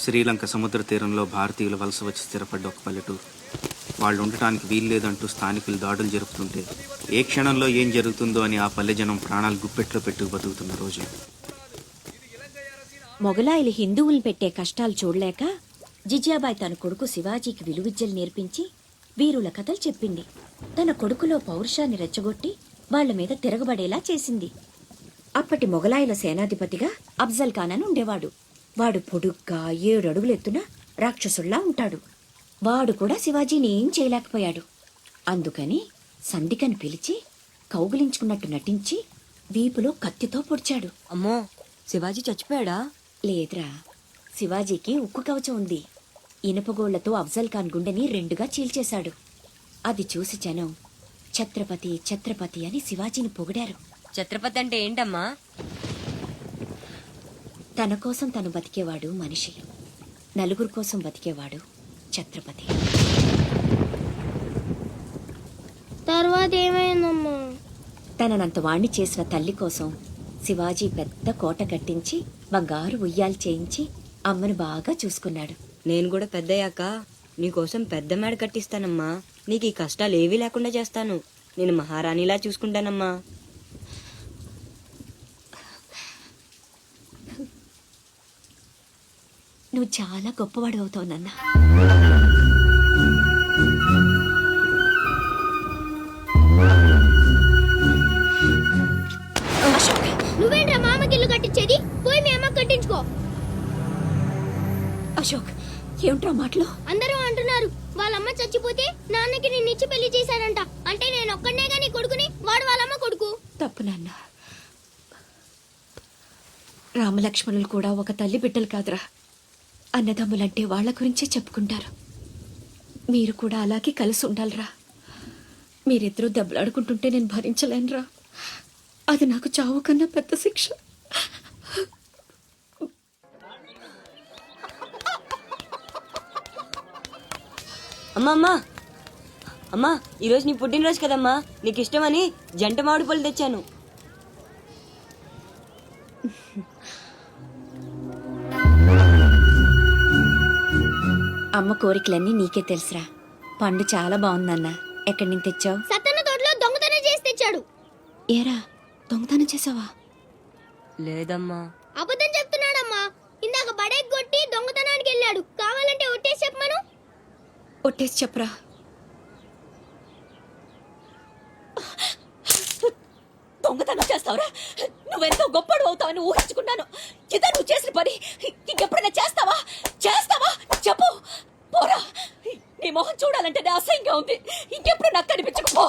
శ్రీలంక సముద్ర తీరంలో భారతీయులు వలస వచ్చి స్థిరపడ్డ ఒక పల్లెటూరు. వాళ్ళు ఉండటానికి వీల్లేదంటూ స్థానికులు దాడులు జరుపుతుంటే ఏ క్షణంలో ఏం జరుగుతుందో అని ఆ పల్లె జనం ప్రాణాలు గుప్పెట్లో పెట్టుకు బతుకుతున్న రోజు. మొగలాయిలు హిందువుల్ని పెట్టే కష్టాలు చూడలేక జిజియాబాయ్ తన కొడుకు శివాజీకి విలువిద్యలు నేర్పించి వీరుల కథలు చెప్పింది. తన కొడుకులో పౌరుషాన్ని రెచ్చగొట్టి వాళ్ల మీద తిరగబడేలా చేసింది. అప్పటి మొగలాయిల సేనాధిపతిగా అఫ్జల్ ఖాన్ అని ఉండేవాడు. వాడు పొడుగ్గా 7 అడుగులు ఎత్తున రాక్షసుల్లా ఉంటాడు. వాడు కూడా శివాజీని ఏం చేయలేకపోయాడు. అందుకని సంధికని పిలిచి కౌగిలించుకున్నట్టు నటించి వీపులో కత్తితో పొడిచాడు. అమ్మో, శివాజీ చచ్చిపోయాడా? లేదురా, శివాజీకి ఉక్కు కవచం ఉంది. ఇనుపగోళ్లతో అఫ్జల్ ఖాన్ గుండెని 2గా చీల్చేశాడు. అది చూసి జనం ఛత్రపతి ఛత్రపతి అని శివాజీని పొగిడారు. ఛత్రపతి అంటే ఏంటమ్మా? తన కోసం తను బతికేవాడు మనిషి, నలుగురు కోసం బతికేవాడు ఛత్రపతి. తర్వాత ఏమైందమ్మా? తననంత వాణ్ణి చేసిన తల్లి కోసం శివాజీ పెద్ద కోట కట్టించి బంగారు ఉయ్యాలు చేయించి అమ్మను బాగా చూసుకున్నాడు. నేను కూడా పెద్దయ్యాక నీకోసం పెద్ద మేడ కట్టిస్తానమ్మా. నీకు ఈ కష్టాలు ఏవీ లేకుండా చేస్తాను. నేను మహారాణిలా చూసుకుంటానమ్మా. నువ్వు చాలా గొప్పవాడు అవుతావు నాన్న. నువ్వేంట్రా మామకి ఇల్లు కట్టించేది? పోయి మీ అమ్మ కట్టించుకో. అశోక్, ఏమిట్రా మాటలు? అందరూ అంటున్నారు వాళ్ళమ్మ చచ్చిపోతే నాన్నకి నిన్నిచ్చి పెళ్లి చేశారంట. అంటే నేను ఒక్కడనే గాని కొడుకుని, వాడు వాళ్ళమ్మ కొడుకు. తప్పు నాన్న. రామలక్ష్మణులు కూడా ఒక తల్లి బిడ్డలు కాదురా. అన్నదమ్ములంటే వాళ్ల గురించే చెప్పుకుంటారు. మీరు కూడా అలాగే కలిసి ఉండాలిరా. మీరిద్దరూ దెబ్బలాడుకుంటుంటే నేను భరించలేనురా. అది నాకు చావు కన్నా పెద్ద శిక్ష. అమ్మా అమ్మా అమ్మా, ఈరోజు నీ పుట్టినరోజు కదమ్మా. నీకు ఇష్టమని జంట మామిడి పళ్ళు తెచ్చాను. అమ్మ కోరికలన్నీ నీకే తెలుసురా. పండు చాలా బాగుందన్న. ఎక్కడి నుంచి తెచ్చావు? సత్తన్న తోటలో దొంగతనం చేసి తెచ్చాడు. ఏరా, దొంగతనం చేసావా? లేదమ్మా. అబద్ధం చెప్తున్నాడమ్మా. ఇందాక బడేకి కొట్టి దొంగతనానికి వెళ్ళాడు. కావాలంటే ఒట్టేసి చెప్పమను. ఒట్టేసి చెప్పరా. దొంగతనం చేస్తావురా? నువ్వెంతో గొప్పడు అవుతావని ఊహించుకున్నాను. ఇదే నువ్వు చేసిన పని. ఇంకెప్పుడైనా చేస్తావా? చేస్తావా? చెప్పు. పోరా, నీ మొహం చూడాలంటే అసహ్యంగా ఉంది. ఇంకెప్పుడు నాకు కనిపించకపో.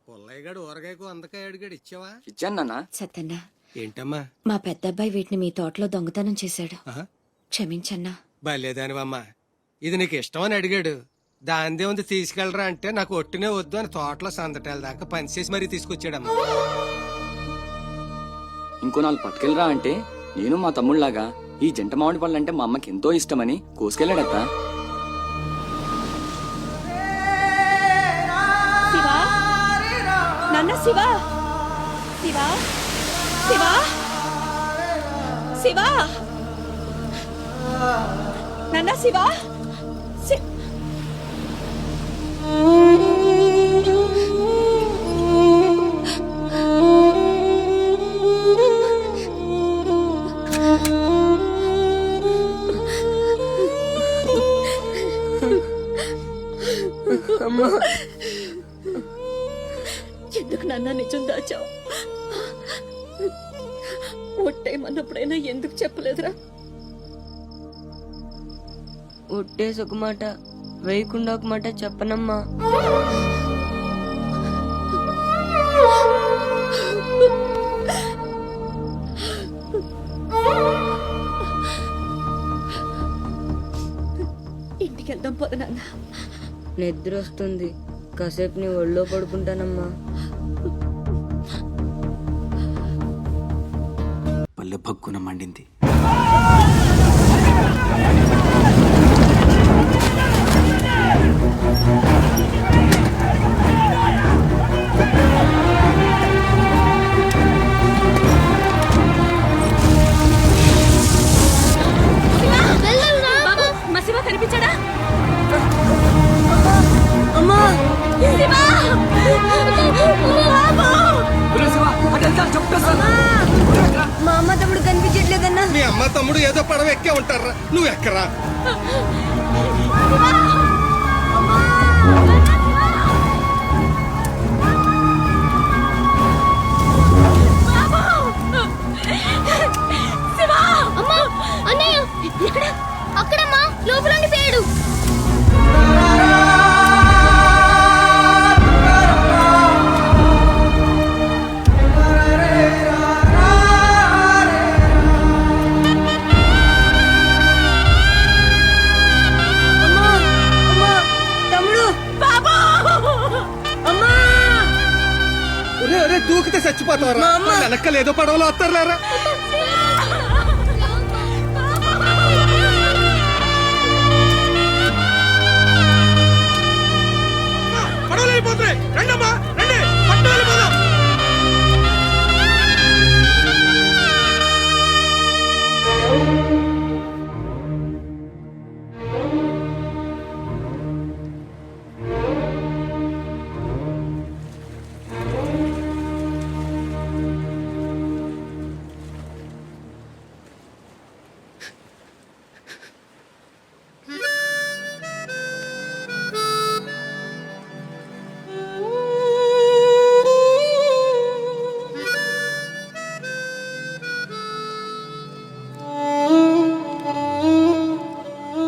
పుల్లయ్యగాడు ఊరగాయకు అందకాయ అడిగాడు, ఇచ్చావా? ఇచ్చాను. సత్తన్నా, ఏంటమ్మా? మా పెద్దబ్బాయి వీటిని మీ తోటలో దొంగతనం చేశాడు. ఆహా. క్షమించన్నా. బలేదానివమ్మా. ఇది నీకు ఇష్టమని అడిగాడు. దాందే ఉంది తీసుకెళ్ళరా అంటే నాకు ఒట్టినే వద్దు అని తోటలో సందటాల దాకా పనిచేసి మరీ తీసుకొచ్చాడమ్మా. ఇంకో 4 పట్టుకెళ్ళరా అంటే నేను మా తమ్ముళ్లాగా ఈ జంట మామిడి పళ్ళు అంటే మా అమ్మకి ఎంతో ఇష్టమని కోసుకెళ్ళాడత్త. శివా, నాన్న శివా, శివా, శివా, శివా, నాన్న శివా. ఎందుకు నాన్న నిజం దాచావు? ఒట్టేమన్నప్పుడైనా ఎందుకు చెప్పలేదురా? ఒట్టేసి ఒక మాట, వేయకుండా ఒక మాట చెప్పనమ్మా. ఇంటికి వెళ్దాం పోదు నాన్న. నిద్ర వస్తుంది. కాసేపు నీ ఒళ్ళో పడుకుంటానమ్మా. పల్లె భగ్గున మండింది. ఏదో పడవ ఎక్కే ఉంటారా, నువ్వు ఎక్కరా. అమ్మా అన్నయ్య ఎక్కడ? అక్కడమ్మా, లోపల ఉండిపోయాడు. దూకితే చచ్చిపోతావరా, వెనక్కలు ఏదో పడవలో వస్తారులేరా. పడవలు వెళ్ళిపోతున్నాయి, రండమ్మా రండి, పట్టు వెళ్ళిపోదాం.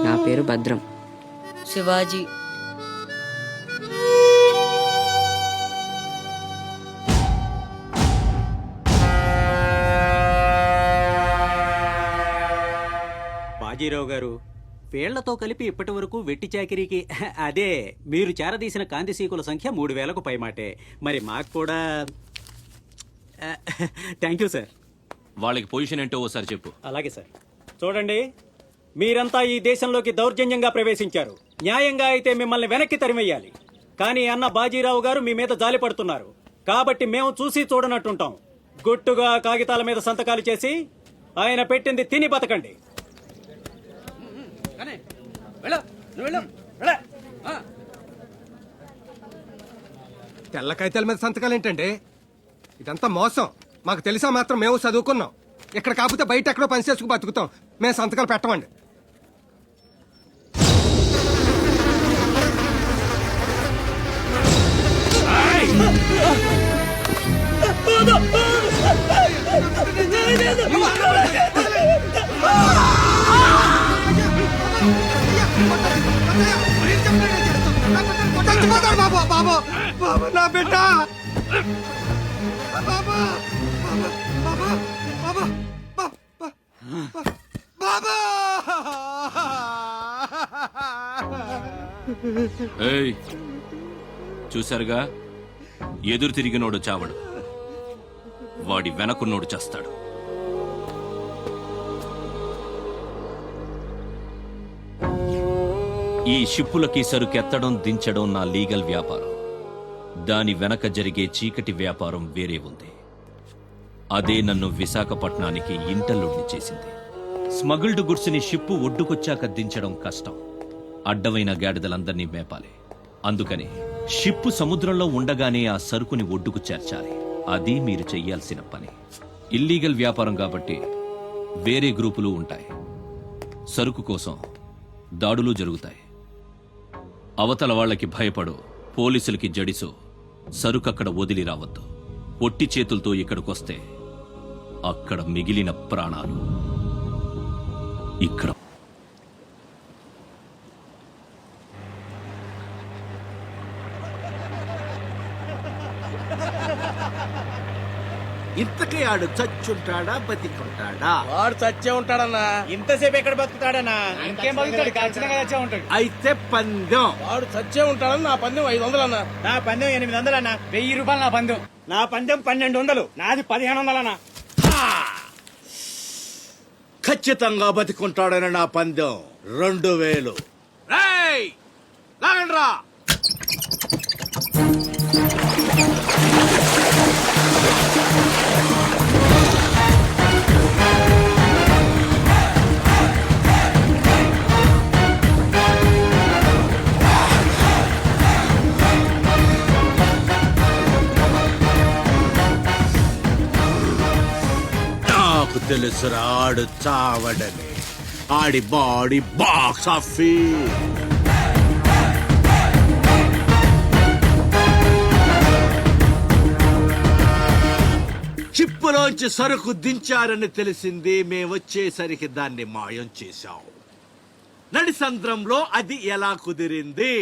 నా పేరు భద్రం. శివాజీ. బాజీరావు గారు, వీళ్లతో కలిపి ఇప్పటి వరకు వెట్టి చాకిరీకి అదే మీరు చేరదీసిన కాంతిసీకుల సంఖ్య 3000కు పైమాటే. మరి మాకు కూడా థ్యాంక్ యూ సార్. వాళ్ళకి పొజిషన్ ఏంటో ఓసారి చెప్పు. అలాగే సార్. చూడండి, మీరంతా ఈ దేశంలోకి దౌర్జన్యంగా ప్రవేశించారు. న్యాయంగా అయితే మిమ్మల్ని వెనక్కి తరిమెయ్యాలి. కానీ అన్న బాజీరావు గారు మీ మీద జాలి పడుతున్నారు. కాబట్టి మేము చూసి చూడనట్టుంటాం. గుట్టుగా కాగితాల మీద సంతకాలు చేసి ఆయన పెట్టింది తిని బతకండి. తెల్ల కాగితాల మీద సంతకాలు ఏంటండి? ఇదంతా మోసం. మాకు తెలిసా మాత్రం మేము చదువుకున్నాం. ఇక్కడ కాకపోతే బయట ఎక్కడో పని చేసుకు బతుకుతాం. మేము సంతకాలు పెట్టమండి. బాబు బాబు బాబు, నా బిడ్డ బాబా బాబా బాబా బాబా. ఏయ్, చూసారుగా, ఎదురు తిరిగినోడు చావడు, వాడి వెనకున్నోడు చేస్తాడు. ఈ షిప్పులకి సరుకెత్తడం దించడం నా లీగల్ వ్యాపారం. దాని వెనక జరిగే చీకటి వ్యాపారం వేరే ఉంది. అదే నన్ను విశాఖపట్నానికి ఇంటర్లుడ్ని చేసింది. స్మగుల్డ్ గుడ్స్ ని షిప్పు ఒడ్డుకొచ్చాక దించడం కష్టం. అడ్డమైన గాడిదలందర్నీ మేపాలి. అందుకని షిప్పు సముద్రంలో ఉండగానే ఆ సరుకుని ఒడ్డుకు చేర్చాలి. అది మీరు చెయ్యాల్సిన పని. ఇల్లీగల్ వ్యాపారం కాబట్టి వేరే గ్రూపులు ఉంటాయి. సరుకు కోసం దాడులు జరుగుతాయి. అవతల వాళ్ళకి భయపడు, పోలీసులకి జడిసు సరుకక్కడ వదిలి రావద్దు. పొట్టి చేతులతో ఇక్కడికొస్తే అక్కడ మిగిలిన ప్రాణాలు ఇక్కడ. ఇంతకీ ఆడు చచ్చుంటాడా బతికుంటాడా? వాడు చచ్చే ఉంటాడన్నా. ఇంతసేపు ఎక్కడ బతుకుతాడన్నా? ఇంకేం బతుకుతాడు? ఖచ్చితంగా చచ్చే ఉంటాడు. అయితే పందెం. వాడు చచ్చే ఉంటాడని నా పందెం 500 అన్నా. నా పందెం 800 అన్నా. 1000 రూపాయలు నా పందెం. నా పందెం 1200. నాది 1500 అన్నా. ఖచ్చితంగా బతికుంటాడని నా పందెం 2000. లాగండ్రా. నాకు తెలుసు రాడు చావడని. ఆడి బాడీ బాక్స్ ఆఫీస్. చిప్పులోంచి సరుకు దించారని తెలిసింది. మేమొచ్చేసరికి దాన్ని మాయం చేశాం. నడిసంద్రంలో అది ఎలా కుదిరింది?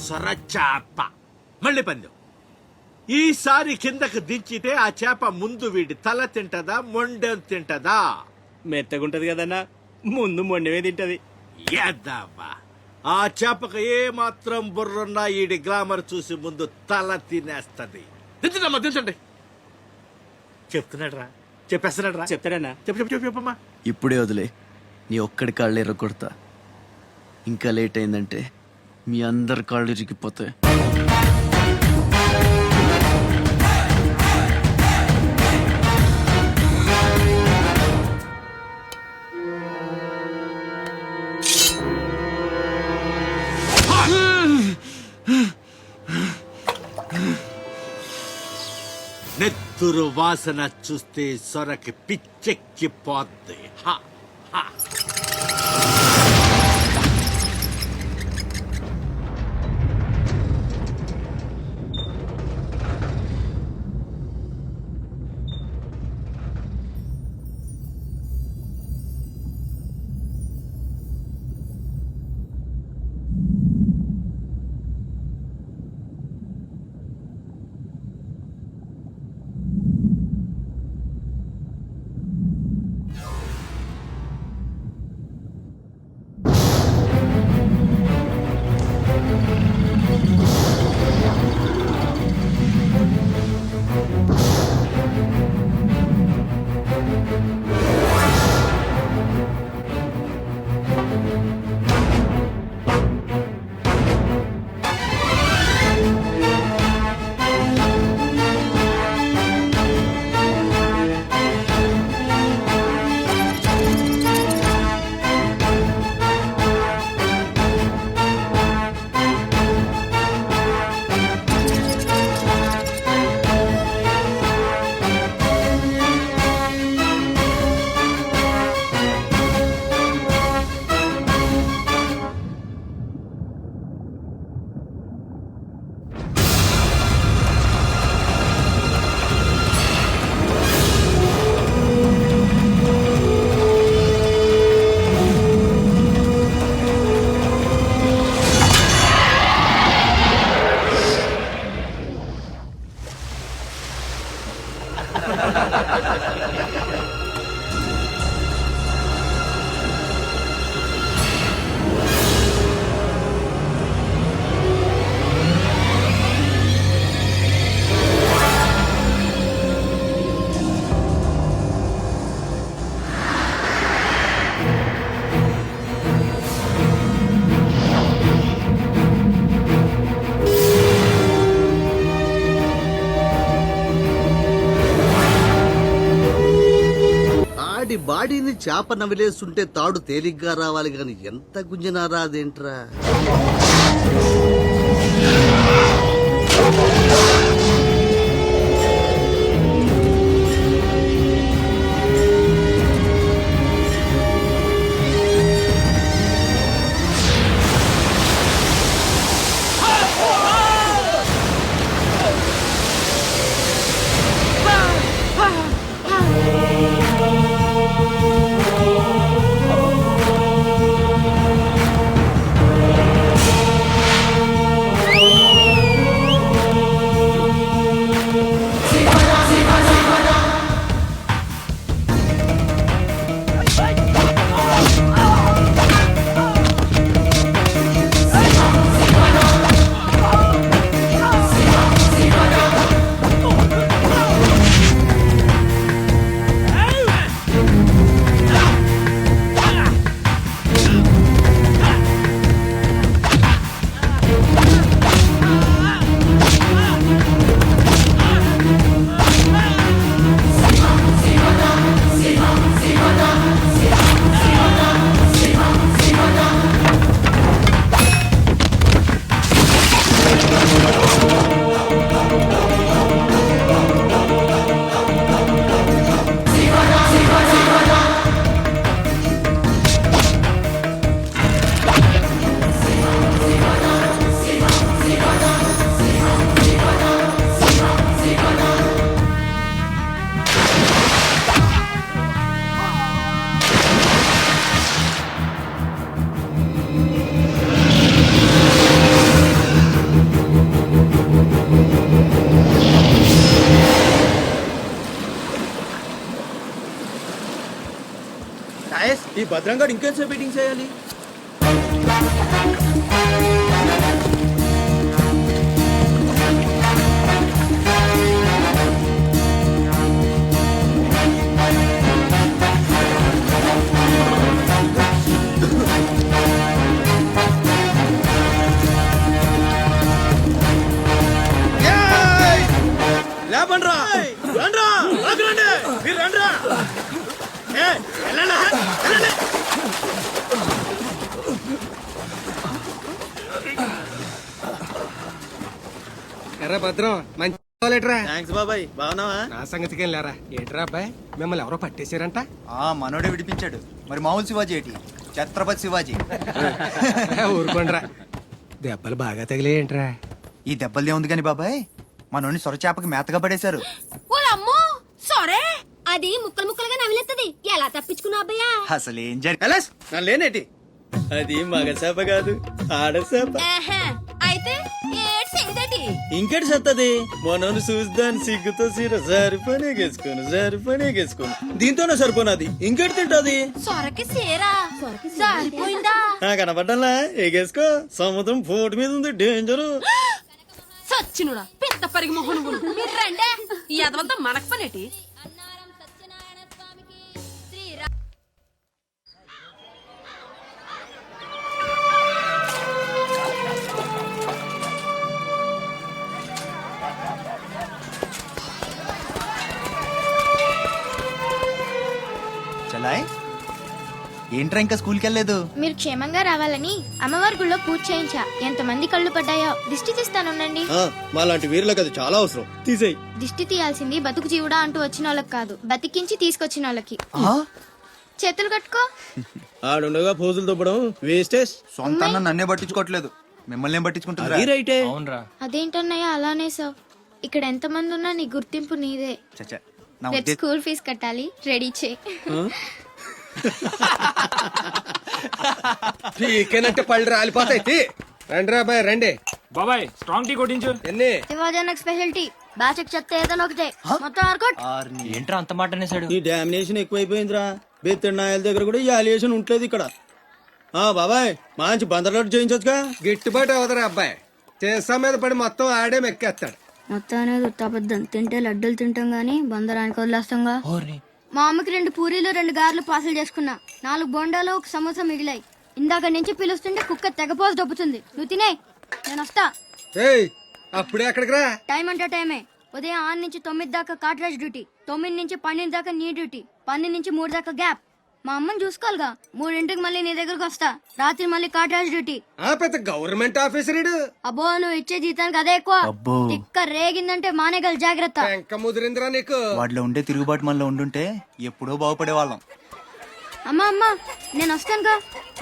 సొరచాప. మళ్ళీ పందెం. ఈసారి కిందకు దించితే ఆ చేప ముందు వీడి తల తింటదా, మొండెం తింటదా? మెత్తగుంటది కదన్నా, ముందు మొండమే తింటది. యాదవ్వా, ఆ చేపకు ఏ మాత్రం బుర్రున్నా ఈడి గ్లామర్ చూసి ముందు తల తినేస్తది. దించండమ్మా, దించండి. చెప్తున్నాడు రా, చెప్పేస్తున్నాడు రా. చెప్తాడన్నా. చెప్పమ్మా. ఇప్పుడే వదిలే, నీ ఒక్కడి కాళ్ళు ఎర్రగొడతా. ఇంకా లేట్ అయిందంటే మీ అందరి కాళ్ళు ఇరిగిపోతాయి. నెత్తురు వాసన చూస్తే సొరకి పిచ్చెక్కిపోద్ది. హా, హా. బాడీని చేప నవిలేస్తుంటే తాడు తేలిగ్గా రావాలి గాని ఎంత గుంజినా రాదేంట్రా. ఈ భద్రంగా ఇంకేంసేపు మీటింగ్ చేయాలి? లేపండ్రా, రండ్రా, రండి, మీరు రండ్రా. వెళ్ళండి, వెళ్ళండి. ఎర్ర భద్రం మంచి లేట్రా. థ్యాంక్స్ బాబాయ్, బాగున్నావా? నా సంగతికేం లేరా. ఏంట్రా అబ్బాయి, మిమ్మల్ని ఎవరో పట్టేశారంట? మనోడే విడిపించాడు. మరి మామూలు శివాజీ ఏంటి? ఛత్రపతి శివాజీ. ఊరుకోండిరా. దెబ్బలు బాగా తగిలేయంట్రా. ఈ దెబ్బలదే ఉంది కానీ బాబాయ్, మనోని సొరచేపకి మేతగా పడేశారు. అది ముక్కలు ముక్కలుగా నవిలేస్తుంది. ఎలా తప్పించుకున్నా అబ్బయ్యా? అసలు ఏం జరిగి లేనేటి? అది మగ చేప కాదు, ఆడచేప. అయితే ఇంకెటి సత్తది? మనోని చూద్దాని సిగ్గుతో సీర సరిపోనేగేసుకోను దీంతోనే సరిపోనది. ఇంకెటి తింటది? సొరకి సేరా సరిపోయిందా? కనపడ్డా ఎగేసుకో. సముద్రం పోటు మీద ఉంది, డేంజరు. సచ్చినుడా పెద్ద పరిగి మొహను మీరు రండే. ఈ అదవంతా మనకు పనేటి? చలాయ్, ఏంట్రా ఇంకా స్కూల్కి వెళ్ళలేదు? మీరు క్షేమంగా రావాలని అమ్మవారి గుళ్ళో పూజ చేయించా. ఎంతమంది కళ్ళు పడ్డాయో. దిష్టి తీస్తానుండండి. మాలాంటి వీరులకు అది చాలా అవసరం. తీసేయ్. దిష్టి తీయాల్సింది బతుకు జీవుడా అంటూ వచ్చిన వాళ్ళకి కాదు, బతికించి తీసుకొచ్చిన వాళ్ళకి. చేతులు కట్టుకో. ఆడుండగా పోజులు తప్పడం వేస్టేజ్. సొంత నన్నే పట్టించుకోవట్లేదు, మిమ్మల్ని ఏం పట్టించుకుంటారు? అదేంటన్నయ్య అలానే సార్. ఇక్కడ ఎంతమంది ఉన్నా నీ గుర్తింపు నీదే. రేపు స్కూల్ ఫీజు కట్టాలి, రెడీ చేయి. పీకేనంటే పళ్ళు రాలిపోతాయి. రండి రా బాయ్, రండి. బాబాయ్ స్ట్రాంగ్ టీ కొట్టించు. ఎన్ని శివాజీ స్పెషల్ టీ. బాచక్ చెత్త ఏదైనా ఒకటే, మొత్తం ఆర్కోట్. ఏంట్రా అంత మాట అనేసాడు? ఈ డామినేషన్ ఎక్కువైపోయిందిరా. బెత్తడి నాయల దగ్గర కూడా ఈ అలియేషన్ ఉంటలేదు ఇక్కడ. బాబాయ్ మంచి బందర్లాట్ చేయించొచ్చుగా. గిట్టుబాటు అవదరా అబ్బాయి. చేసా మీద పడి మొత్తం ఆడే మెక్కేస్తాడు. మొత్తం అనేది ఉత్తాబద్ధం. తింటే లడ్డూలు తింటాం గానీ బందరానికి వదిలేస్తాంగా. మా అమ్మకి 2 పూరీలు 2 గారెలు పార్సల్ చేసుకున్నా. 4 బొండాలు 1 సమోసా మిగిలాయి. ఇందాక నుంచి పిలుస్తుంటే కుక్క తెగపోసి దొబ్బుతుంది. నువ్వు తినే, నేను వస్తా. ఏయ్, అప్పుడే అక్కడికి రా. టైం అంటే టైమే. ఉదయం 6 నుంచి 9 దాకా కాట్రాజ్ డ్యూటీ, 9 నుంచి 12 దాకా నీ డ్యూటీ, 12 నుంచి 3 దాకా గ్యాప్. మా అమ్మని చూసుకోవాలిగా. 3ంటికి మళ్ళీ నీ దగ్గరకు వస్తా. రాత్రి మళ్ళీ కాట్రాజ్ డ్యూటీ. పెద్ద గవర్నమెంట్ ఆఫీసర్. అబ్బో, నువ్వు ఇచ్చే జీతానికి అదే ఎక్కువ. ఇక్కడ రేగిందంటే మానేగల జాగ్రత్త. ఇంకా ముదిరిందిరా నీకు. వాటిలో ఉండే తిరుగుబాటు మనలో ఉండుంటే ఎప్పుడో బాగుపడే వాళ్ళం. అమ్మా అమ్మా, నేను వస్తానుగా.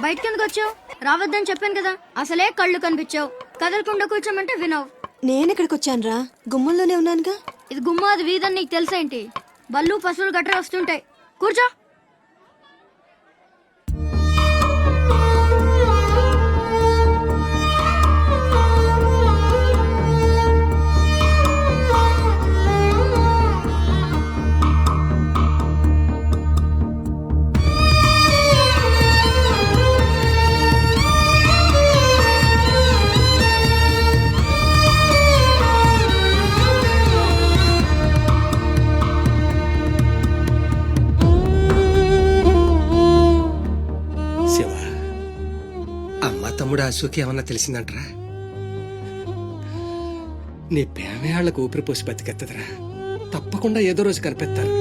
బయటకి ఎందుకు వచ్చావు? రావద్దని చెప్పాను కదా. అసలే కళ్ళు కనిపించావు. కదలకుండా కూర్చోమంటే వినవు. నేనెక్కడికి వచ్చాను రా, గుమ్మంలోనే ఉన్నానుగా. ఇది గుమ్మ, అది వీధని నీకు తెలుసేంటి? బళ్ళు పశువులు గట్రా వస్తుంటాయి. కూర్చో. తమ్ముడు అశోక్ ఏమన్నా తెలిసిందంటరా? నీ ప్రేమే వాళ్ళకు ఊపిరి పోసి బతికెత్తదరా. తప్పకుండా ఏదో రోజు కనిపెత్తారు.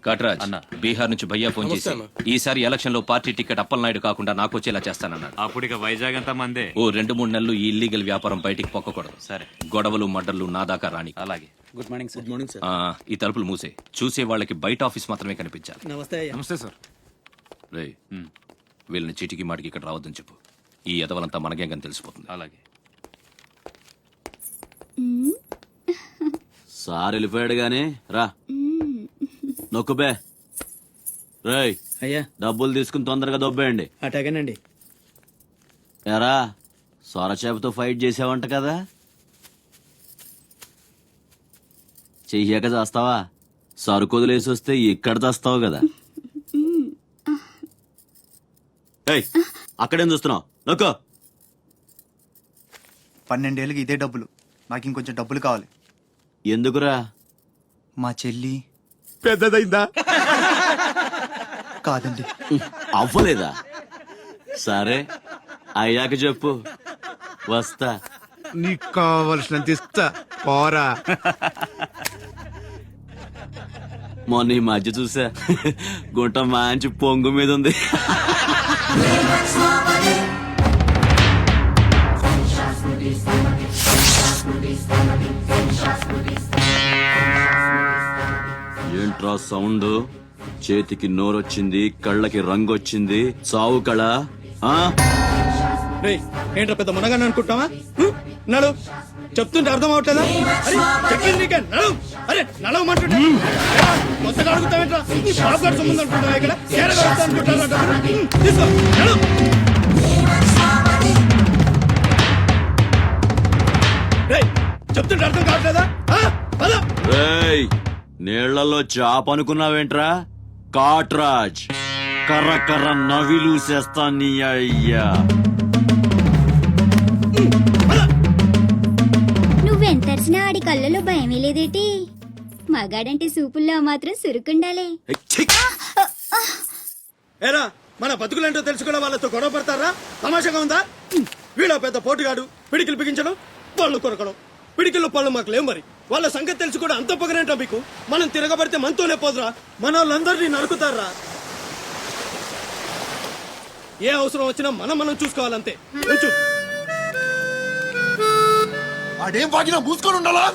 కట్రాజ్ అన్న, బీహార్ నుంచి భయ్యా ఫోన్ చేసి ఈసారి ఎలక్షన్ లో పార్టీ టికెట్ అప్పలనాయుడు కాకుండా నాకు వచ్చేలా చేస్తానన్నాడు. అప్పుడు ఇక వైజాగ్ అంతా మందే. ఓ 2-3 నెలలు ఈ ఇల్లీగల్ వ్యాపారం బయటికి పొక్కకూడదు. సరే, గొడవలు మడ్డర్లు నా దాకా రాని. అలాగే. Good morning sir. Good morning sir. ఈ తలుపులు మూసే. చూసే వాళ్ళకి బయట ఆఫీస్ మాత్రమే కనిపించాలి. నమస్తే. నమస్తే సార్. రే, వీళ్ళని చీటికి మాటికి ఇక్కడ రావద్దని చెప్పు. ఈ ఎదవలంతా మనకేం కానీ తెలిసిపోతుంది. అలాగే. సార్ వెళ్ళిపోయాడు గానీ రా నొక్కుబే. రేయ్, అయ్యా డబ్బులు తీసుకుని తొందరగా దొబ్బేయండి. అటగనండి. ఎరా, సొరచేపతో ఫైట్ చేసావంట కదా? చెయ్యాక చేస్తావా? సరుకొదిలేసి వస్తే ఇక్కడ చేస్తావు కదా. ఏయ్, అక్కడేం చూస్తున్నావు? నొక్కో. 12 ఏళ్ళకి ఇదే డబ్బులు. నాకు ఇంకొంచెం డబ్బులు కావాలి. ఎందుకురా? మా చెల్లి పెద్దదైందా? కాదండి. అవ్వలేదా? సరే అయ్యాక చెప్పు, వస్తా. నీకు కావలసినంత ఇస్తా, పోరా. మొన్న ఈ మధ్య చూసా, గుంట మంచి పొంగు మీద ఉంది. ఏంట్రా సౌండ్? చేతికి నోరొచ్చింది, కళ్ళకి రంగొచ్చింది, సావు కళ. ఆ? ఏంట్రా పెద్ద మునగాన్ని అనుకుంటావా? నడు, చెప్తుంటే అర్థం అవట్లేదా? అరే, చెప్పింది నీకే, నడు. అరే నడవమంటుంటే కొత్తగా అడుగుతావేంట్రా? నీ బాబు గారి సంబంధం అనుకుంటావా? ఇక్కడ ఏడగా వస్తా అనుకుంటారా డబ్బులు? తీసుకో, నడు. రేయ్, చెప్తుంటే అర్థం కావట్లేదా? పద. రేయ్, నీళ్లలో చాప అనుకున్నావేంట్రా? కాట్రాజ్, కర్ర కర్ర నవిలూసేస్తా నీ అయ్యా. నువ్వెంతరిసినా ఆడి కళ్ళలో భయమే లేదేటి? మగాడంటే సూపుల్లో మాత్రం సురుకుండాలే. ఏరా, మన బతుకులేంటో తెలుసుకోవడం వాళ్ళతో గొడవ పడతారా? తమాషాగా ఉందా? వీళ్ళ పెద్ద పోటుగాడు, పిడికిలు బిగించడం, పళ్ళు కొరకడం. పిడికిల్లో పళ్ళు మాకు లేవు. మరి వాళ్ళ సంగతి తెలుసు కూడా అంత పొగరేంటా మీకు? మనం తిరగబడితే మనతోనే పోదురా, మన వాళ్ళందరినీ నరుకుతారా? ఏ అవసరం వచ్చినా మనం చూసుకోవాలంతే. ఉంచు. అదేం బాగినా మూసుకొని ఉండాలా?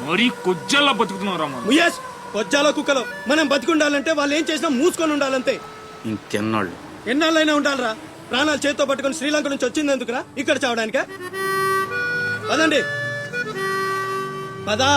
మరీ కొజ్జల్లా బతుకుతున్నారా? ముయేష్, కొజ్జాల కుక్కలో మనం బతికుండాలంటే వాళ్ళు ఏం చేసినా మూసుకొని ఉండాలంతే. ఇంకెన్నాళ్ళు? ఎన్నాళ్ళైనా ఉండాలరా? ప్రాణాలు చేత్తో పట్టుకుని శ్రీలంక నుంచి వచ్చింది ఎందుకురా? ఇక్కడ చావడానికా? పదండి, పదా.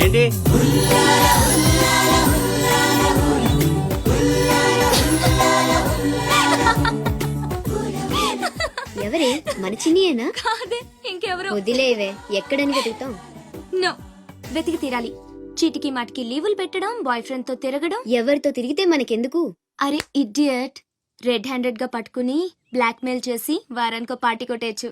ఏంటి? ఎవరే? మన చిన్నియేనా? కాదే, ఇంకెవరు? వదిలేవే, ఎక్కడని వెతుకుతాం? నో, వెతికి తీరాలి. చీటికి మాటికి లీవులు పెట్టడం, బాయ్ ఫ్రెండ్ తో తిరగడం. ఎవరితో తిరిగితే మనకెందుకు? అరే ఇడియట్, రెడ్ హ్యాండెడ్ గా పట్టుకుని బ్లాక్ మెయిల్ చేసి వారానికో పార్టీ కొట్టేయచ్చు.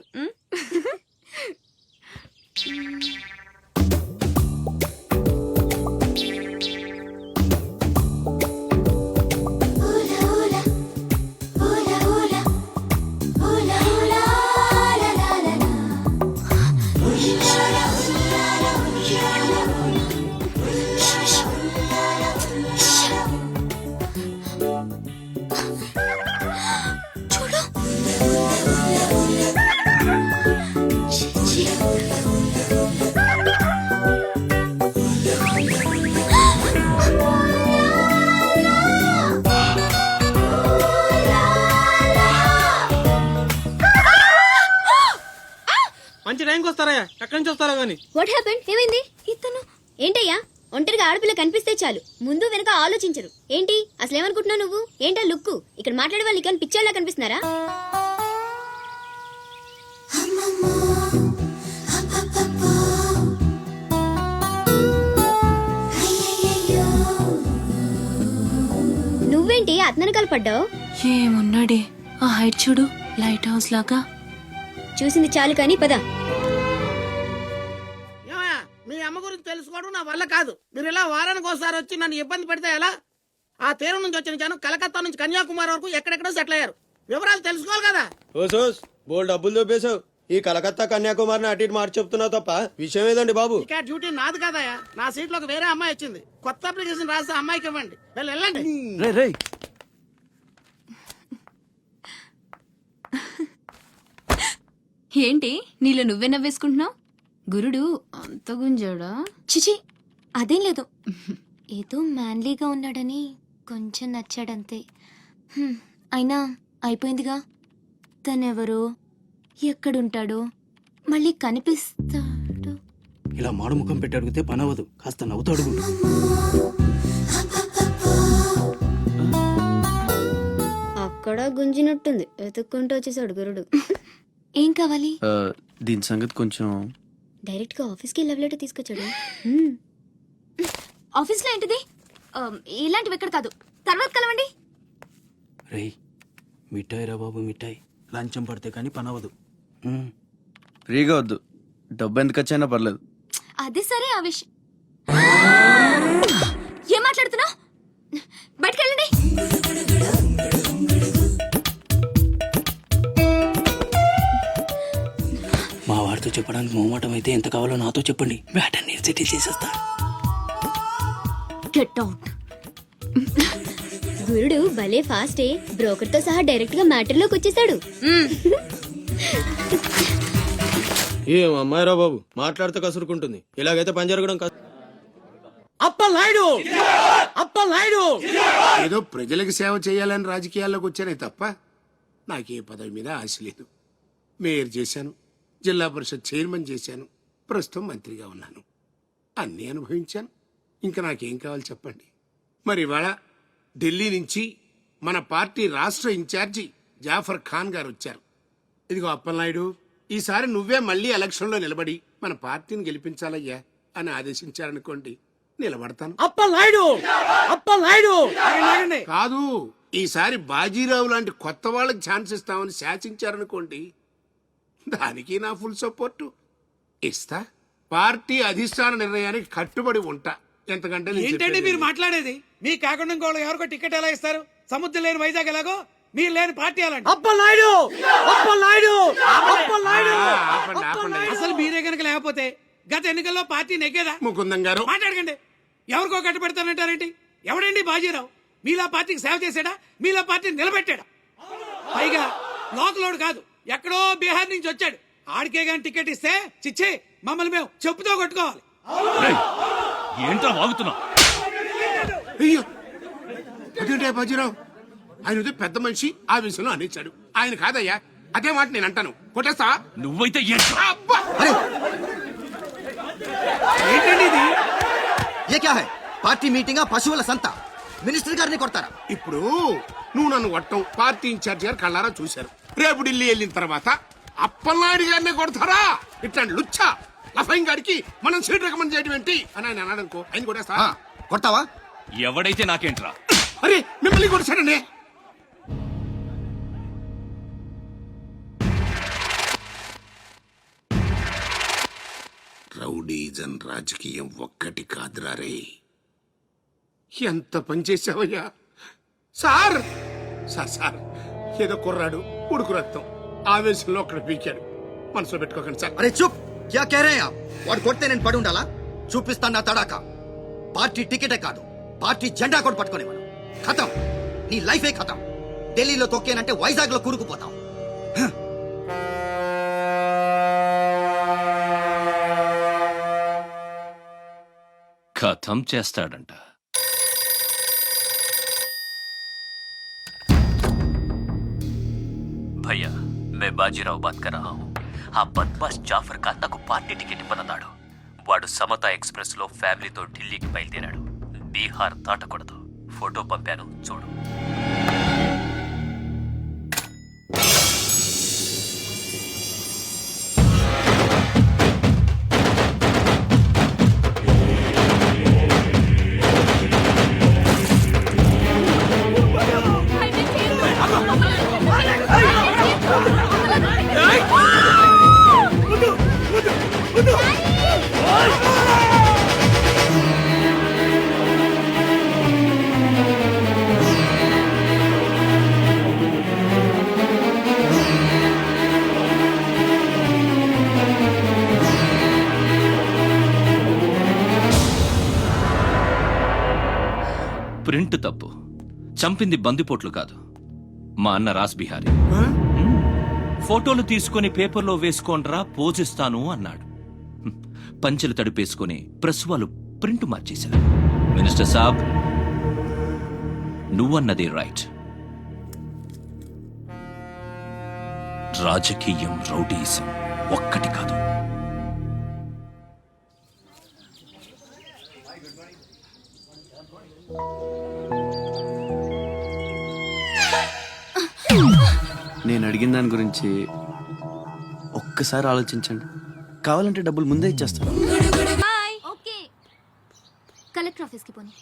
మంచి టైంకి వస్తారా? ఎక్కడి నుంచి వస్తారా గానీ? What happened? ఏమైంది? ఇతను ఏంటయ్యా? ఒంటరిగా ఆడపిల్ల కనిపిస్తే చాలు, ముందు వెనక ఆలోచించరు. ఏంటి అసలు ఏమనుకుంటున్నావు నువ్వు? ఏంటా లుక్కు? ఇక్కడ మాట్లాడే వాళ్ళు కానీ పిక్చర్లా కనిపిస్తున్నారా? నువ్వేంటి అతనకాలు పడ్డావు? ఏమున్నాడే, ఆ హైట్ చూడు, లైట్ హౌస్ లాగా. చూసింది చాలు కానీ పద. మీ అమ్మ గురించి తెలుసుకోవడం నా వల్ల కాదు. మీరు ఇలా వారానికి ఒకసారి వచ్చి నన్ను ఇబ్బంది పెడితే ఎలా? ఆ తీరం నుంచి వచ్చిన జనం కలకత్తా నుంచి కన్యాకుమారి వరకు ఎక్కడెక్కడో సెటిల్ అయ్యారు. వివరాలు తెలుసుకోవాలి కదా. ఓసోస్, బోల్ డబ్బులు దొబ్బేశావు. ఈ కలకత్తా కన్యాకుమారిని అటు ఇటు మార్చి చెప్తున్నావు తప్ప విషయం ఏదండి బాబు? ఇక డ్యూటీ నాది కదయా. నా సీట్ లోకి వేరే అమ్మాయి వచ్చింది. కొత్త అప్లికేషన్ రాస్తే అమ్మాయికి ఇవ్వండి. వెళ్ళండి. ఏంటి నీలో నువ్వే నవ్వేసుకుంటున్నావు? గురుడు అంత గుంజాడా? చిచి, అదేం లేదు. ఏదో మ్యాన్లీగా ఉన్నాడని కొంచెం నచ్చాడంతే. అయినా అయిపోయిందిగా. తనెవరో, ఎక్కడుంటాడో, మళ్ళీ కనిపిస్తాడు. ఇలా మాడుముఖం పెట్టి అడిగితే పని అవ్వదు, కాస్త నవ్వుతూ అడుగు. అక్కడ గుంజినట్టుంది, వెతుక్కుంటూ వచ్చేసాడు గురుడు. ఏం కావాలి? దీని సంగతి కొంచెం. డైరెక్ట్ గా ఆఫీస్ కి లవ్ లెటర్ తీసుకొచ్చాడు. ఆఫీస్లో ఏంటిది? ఇలాంటివి ఎక్కడ కాదు, తర్వాత కలవండి. రేయ్, మిఠాయి రా బాబు, మిఠాయి. లంచం పడితే కానీ పని అవ్వదు. ఫ్రీగా వద్దు, డబ్బు ఎంత ఖర్చైనా పర్లేదు. అది సరే, ఆ విషయం ఏం మాట్లాడుతున్నావు? బయటకెళ్ళండి. మా వాడితో చెప్పడానికి మొహమాటం అయితే ఎంత కావాలో నాతో చెప్పండి, బ్యాటర్ని సెటిల్ చేసేస్తా. Get out. గురుడు భలే ఫాస్టే, బ్రోకర్ తో సహా డైరెక్ట్ గా మ్యాటర్ లోకి వచ్చేసాడు. ఏం అమ్మాయిరా బాబు, మాట్లాడితే కసురుకుంటుంది. ఇలాగైతే పని జరగడం కాదు. అప్పలనాయుడు, అప్పలనాయుడు. ఏదో ప్రజలకు సేవ చేయాలని రాజకీయాల్లోకి వచ్చానే తప్ప నాకే పదవి మీద ఆశ లేదు. మేయర్ చేశాను, జిల్లా పరిషత్ చైర్మన్ చేశాను, ప్రస్తుతం మంత్రిగా ఉన్నాను. అన్నీ అనుభవించాను. ఇంకా నాకేం కావాలి చెప్పండి. మరి ఇవాళ ఢిల్లీ నుంచి మన పార్టీ రాష్ట్ర ఇన్ఛార్జి జాఫర్ ఖాన్ గారు వచ్చారు. ఇదిగో అప్పలనాయుడు, ఈసారి నువ్వే మళ్ళీ ఎలక్షన్లో నిలబడి మన పార్టీని గెలిపించాలయ్యా అని ఆదేశించారనుకోండి, నిలబడతాను. అప్పలనాయుడు, అప్పలనాయుడు. కాదు, ఈసారి బాజీరావు లాంటి కొత్త వాళ్ళకి ఛాన్స్ ఇస్తామని శాసించారనుకోండి, దానికి నా ఫుల్ సపోర్టు ఇస్తా. పార్టీ అధిష్టాన నిర్ణయానికి కట్టుబడి ఉంటా. ఎంతకంటే నేను ఏంటండి చెప్పేది మీరు లేదు. మాట్లాడేది? మీ కాకుండా ఇంకోళ్ళు ఎవరికో టికెట్ ఎలా ఇస్తారు? సముద్రం లేని వైజాగ్ ఎలాగో మీరు లేని పార్టీ అలాంటి. అప్పలనాయుడు, అప్పలనాయుడు, అప్పలనాయుడు. ఆపండి, ఆపండి. అసలు మీరే కనుక లేకపోతే గత ఎన్నికల్లో పార్టీ నెగ్గేదా? ముకుందం గారు మాట్లాడకండి. ఎవరికో కట్టబెడతానంటారేంటి? ఎవడండి బాజీరావు? మీలా పార్టీకి సేవ చేశాడా? మీలా పార్టీని నిలబెట్టాడా? పైగా లోకలోడు కాదు, ఎక్కడో బీహార్ నుంచి వచ్చాడు. ఆడికే గాని టికెట్ ఇస్తే చిచ్చే మమ్మల్ని మేము చెప్పుతో కొట్టుకోవాలి. ఏంట్రా వాగుతున్నా? అయ్యో, అదేంటే బాజీరావు, ఆయన పెద్ద మనిషి ఆ విషయంలో అనేచ్చాడు. ఆయన కాదయ్యా, అదే మాట నేను అంటాను. కొట్టేస్తా. నువ్వైతే అబ్బా! ఏంటండి ఇది? ఏ క్యా హై? పార్టీ మీటింగ్ పశువుల సంత, మినిస్టర్ గారిని కొడతారా? ఇప్పుడు నువ్వు నన్ను కొట్టం పార్టీ ఇన్ఛార్జ్ గారు కళ్ళారా చూశారు. రేపు ఢిల్లీ వెళ్ళిన తర్వాత అప్పలనాయుడు గారిని కొడతారా? ఇట్లాంటి లుచ్చా లఫైన్ గారికి మనం సీట్ రికమెండ్ చేయడం ఏంటి అని ఆయన అన్నాడు అనుకో, ఆయన కొట్టేస్తా. కొడతావా? ఎవడైతే నాకేంట్రా? అరే, మిమ్మల్ని కొట్టాడండి. రౌడీజన్ రాజకీయం ఒక్కటి కాదురా రే. ఎంత పని చేసావయ్యా సార్. సార్ సార్, ఏదో కుర్రాడు, ఉడుకు రక్తం, ఆవేశంలో అక్కడ పీకాడు. మనసులో పెట్టుకోకండి సార్. అరే చూప్, క్యా కహ రహే ఆప్? వాడు కొడితే నేను పడి ఉండాలా? చూపిస్తాను నా తడాక. పార్టీ టికెటే కాదు, పార్టీ జెండా కూడా పట్టుకునేవాడు. ఖతం, నీ లైఫే ఖతం. ఢిల్లీలో తొక్కేనంటే వైజాగ్ లో కూరుకుపోతాం. ఖతం చేస్తాడంట. भैया मैं बाजीराव बात कर रहा हूँ. ఆ బద్మాష్ జాఫర్ ఖాన్ నాకు పార్టీ టికెట్ ఇవ్వనన్నాడు. వాడు సమతా ఎక్స్ప్రెస్ లో ఫ్యామిలీతో ఢిల్లీకి బయలుదేరాడు. బీహార్ దాటకూడదు. ఫోటో పంపాను, చూడు. ప్రింట్ తప్పు, చంపింది బందిపోట్లు కాదు, మా అన్న రాస్ బిహారీ. ఫోటోలు తీసుకుని పేపర్లో వేసుకోండ్రా, పోజిస్తాను అన్నాడు. పంచెలు తడిపేసుకుని ప్రెస్ వాళ్ళు ప్రింట్ మార్చేశారు. మినిస్టర్ సాబ్, నువ్వన్నది రైట్. రాజకీయం, రౌడీయిజం ఒక్కటి కాదు. నేను అడిగిన దాని గురించి ఒక్కసారి ఆలోచించండి. కావాలంటే డబ్బులు ముందే ఇచ్చేస్తాను. ఓకే కలెక్టర్ ఆఫీస్కి పోనీ.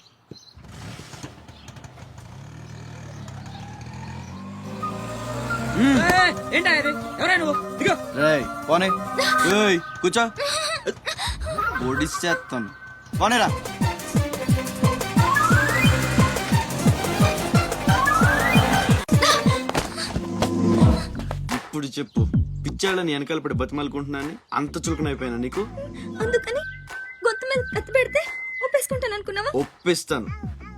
రేయ్ పోనే, ఏయ్ కూర్చో, ఒడిచేస్తాను. పోనేరా. ఇప్పుడు చెప్పు, పిచ్చాళ్ళని వెనకాల పడి బతిమాలుకుంటున్నాను అంత చులకనైపోయినా నీకు? అందుకని గొంతు మీద కత్తి పెడితే ఒప్పేసుకుంటాను అనుకున్నావా? ఒప్పిస్తాను.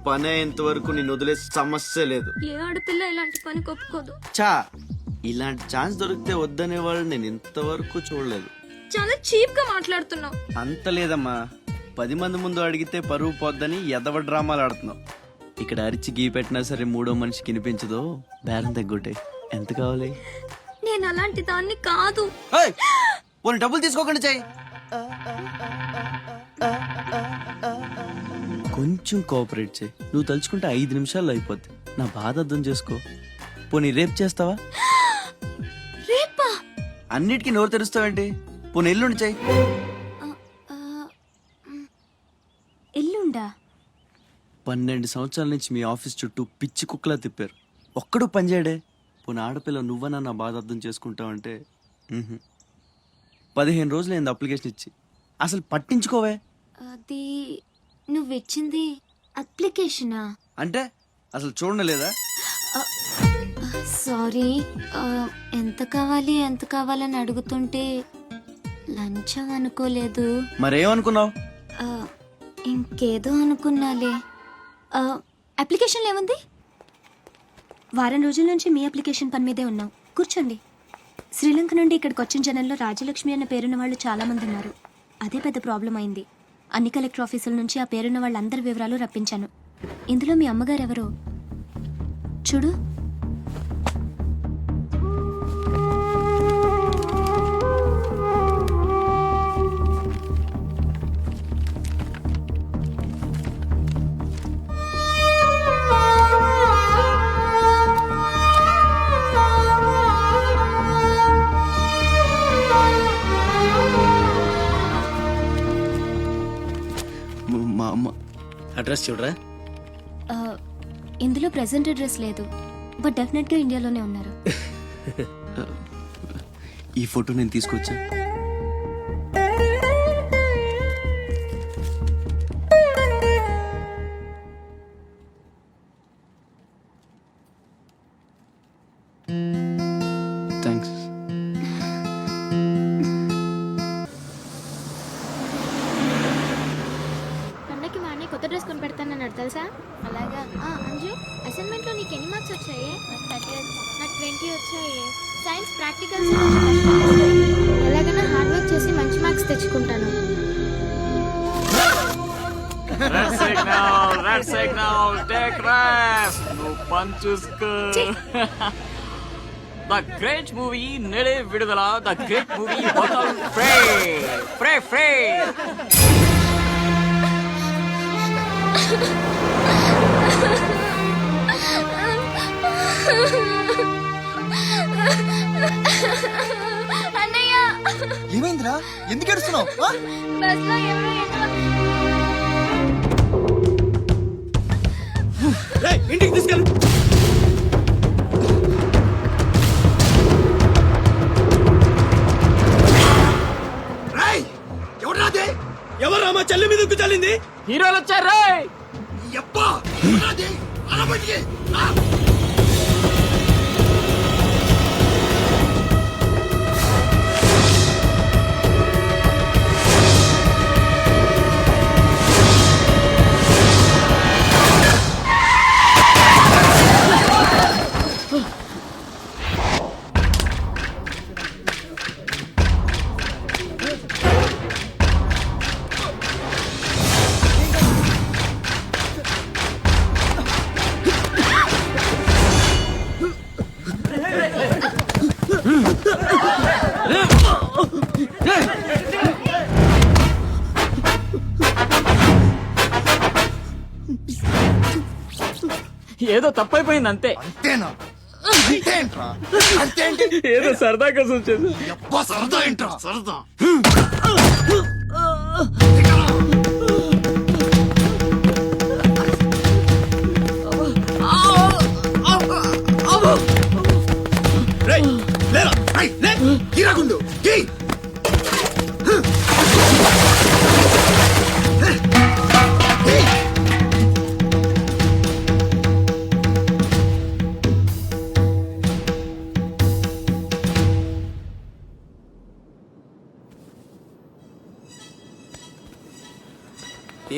పని అయ్యేంత వరకు నేను వదిలే సమస్య లేదు. ఏ ఆడపిల్ల ఇలాంటి పని ఒప్పుకోదు. చా, ఇలాంటి ఛాన్స్ దొరికితే వద్దనే వాళ్ళు నేను ఇంతవరకు చూడలేదు. చాలా చీప్ గా మాట్లాడుతున్నావు. అంత లేదమ్మా, 10 మంది ముందు అడిగితే పరువు పోద్దని ఎదవ డ్రామాలు ఆడుతున్నావు. ఇక్కడ అరిచి గీ పెట్టినా సరే మూడో మనిషికి వినిపించదో బేరం తగ్గొట్టే. ఎంత కావాలి? నేను అలాంటి దాన్ని కాదు. పోనీ డబ్బులు తీసుకోకుండా చెయ్యి. కొంచెం కోఆపరేట్ చేయి. నువ్వు తలుచుకుంటే 5 నిమిషాల్లో అయిపోద్ది. నా బాధ అర్థం చేసుకో. పోనీ రేపు చేస్తావా? రేపా? అన్నిటికీ నోరు తెరుస్తావేంటి? పోనీ ఎల్లుండి చెయ్యి. ఎల్లుండా? 12 సంవత్సరాల నుంచి మీ ఆఫీస్ చుట్టూ పిచ్చి కుక్కలా తిప్పారు, ఒక్కడు పనిచేయడే. పోనీ ఆడపిల్ల నువ్వన్నా నా బాధ అర్థం చేసుకుంటావంటే 15 రోజులు అయింది అప్లికేషన్ ఇచ్చి, అసలు పట్టించుకోవే. అది నువ్విచ్చింది అప్లికేషనా? అంటే అసలు చూడలేదా? సారీ, ఎంత కావాలని అడుగుతుంటే లంచం అనుకోలేదు. మరేమనుకున్నావు? ఇంకేదో అనుకున్నాలే. అప్లికేషన్లో ఏముంది? వారం రోజుల నుంచి మీ అప్లికేషన్ పని మీదే ఉన్నాం. కూర్చోండి. శ్రీలంక నుండి ఇక్కడికి వచ్చిన జనంలో రాజలక్ష్మి అన్న పేరున్న వాళ్ళు చాలా మంది ఉన్నారు. అదే పెద్ద ప్రాబ్లం అయింది. అన్ని కలెక్టర్ ఆఫీసుల నుంచి ఆ పేరున్న వాళ్ళందరి వివరాలు రప్పించాను. ఇందులో మీ అమ్మగారు ఎవరో చూడు. మా అమ్మ అడ్రస్ చూడరా. ఇందులో ప్రెసెంట్ అడ్రస్ లేదు, బట్ డెఫినెట్గా ఇండియాలోనే ఉన్నారు. ఈ ఫోటో నేను తీసుకొచ్చా. థ్యాంక్స్. పండగకి మా అన్నయ్య కొత్త డ్రెస్ కొని పెడతానన్నాడు తెలుసా? అలాగా. అంజు, అసైన్మెంట్లో నీకు ఎన్ని మార్క్స్ వచ్చాయి? నాకు 20 వచ్చాయి. సైన్స్ ప్రాక్టికల్స్ ఎలాగైనా హార్డ్ వర్క్ చేసి మంచి మార్క్స్ తెచ్చుకుంటాను. ద గ్రేట్ మూవీ నేడే విడుదల. ద గ్రేట్ మూవీ హోటల్ ఫ్రే ఫ్రే ఫ్రే. అన్నయ్య, ఏమైందిరా? ఎందుకు ఏడుస్తున్నావు? బస్లో ఎవరో ఇంటికి తీసుకెళ్ళు. ఎవరు మా చెల్లి మీద ఉక్కు చల్లింది? హీరోలు వచ్చారు. ఏదో తప్పైపోయింది అంతే. అంతేనా? అంతేంట్రా? అంతేంటి? ఏదో సరదా కోసం వచ్చేది. అబ్బా, సరదా ఏంట్రా? సరదా. రేయ్, లేరా, రేయ్, లే, గిరాగుండు, గీ.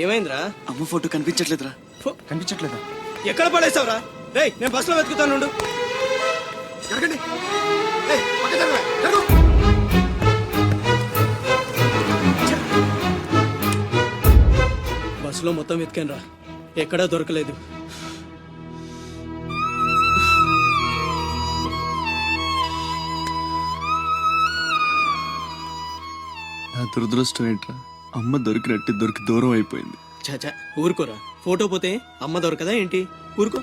ఏమైందిరా? అమ్మ ఫోటో కనిపించట్లేదురా. కనిపించట్లేదా? ఎక్కడ పడేసావురా? రేయ్, నేను బస్సులో వెతుకుతాను ఉండు. జరగండి. ఏయ్, పక్క జరగరా, జరుగు. బస్సులో మొత్తం వెతికాను రా, ఎక్కడా దొరకలేదు. నా దురదృష్టం ఏంట్రా, అమ్మ దొరికి దూరం అయిపోయింది. చాచా ఊరుకోరా, ఫోటో పోతే అమ్మ దొరకదా ఏంటి? ఊరుకో.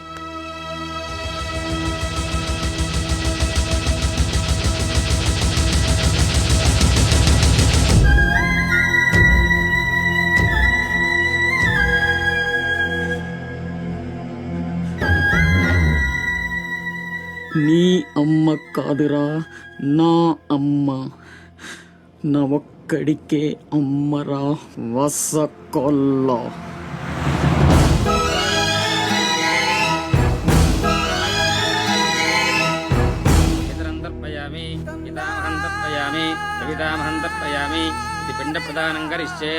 నీ అమ్మ కాదురా, నా అమ్మ. నా ఒక్కడికే అమ్మరా వసకొల్ల. ఇది పిండ ప్రదానం కరిష్యే.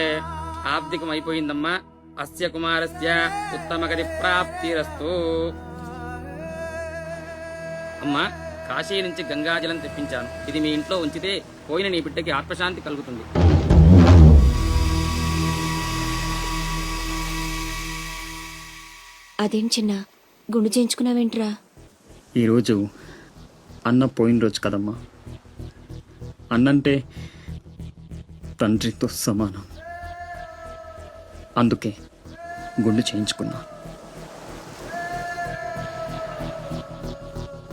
ఆబ్దికం అయిపోయిందమ్మా. అస్య కుమారస్య ఉత్తమగతి ప్రాప్తిరస్తు. అమ్మా, కాశీ నుంచి గంగాజలం తెప్పించాను. ఇది మీ ఇంట్లో ఉంచితే పోయిన నీ బిడ్డకి ఆత్మశాంతి కలుగుతుంది. అదేం చిన్న గుండు చేయించుకున్నావేంట్రా? ఈరోజు అన్న పోయిన రోజు కదమ్మా. అన్నంటే తండ్రితో సమానం. అందుకే గుండు చేయించుకున్నా.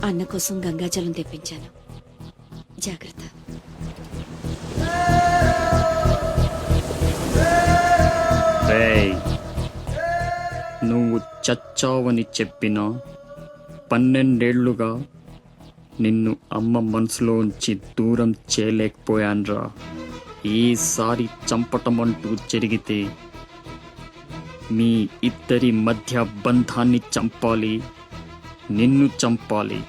అన్న కోసం గంగాజలం తెప్పించాను, జాగ్రత్త. రేయ్, నువ్వు చచ్చావని చెప్పినా 12 ఏళ్లుగా నిన్ను అమ్మ మనసులోంచి దూరం చేయలేకపోయాన్రా. ఈసారి చంపటం అంటూ జరిగితే మీ ఇద్దరి మధ్య బంధాన్ని చంపాలి, నిన్ను చంపాలి.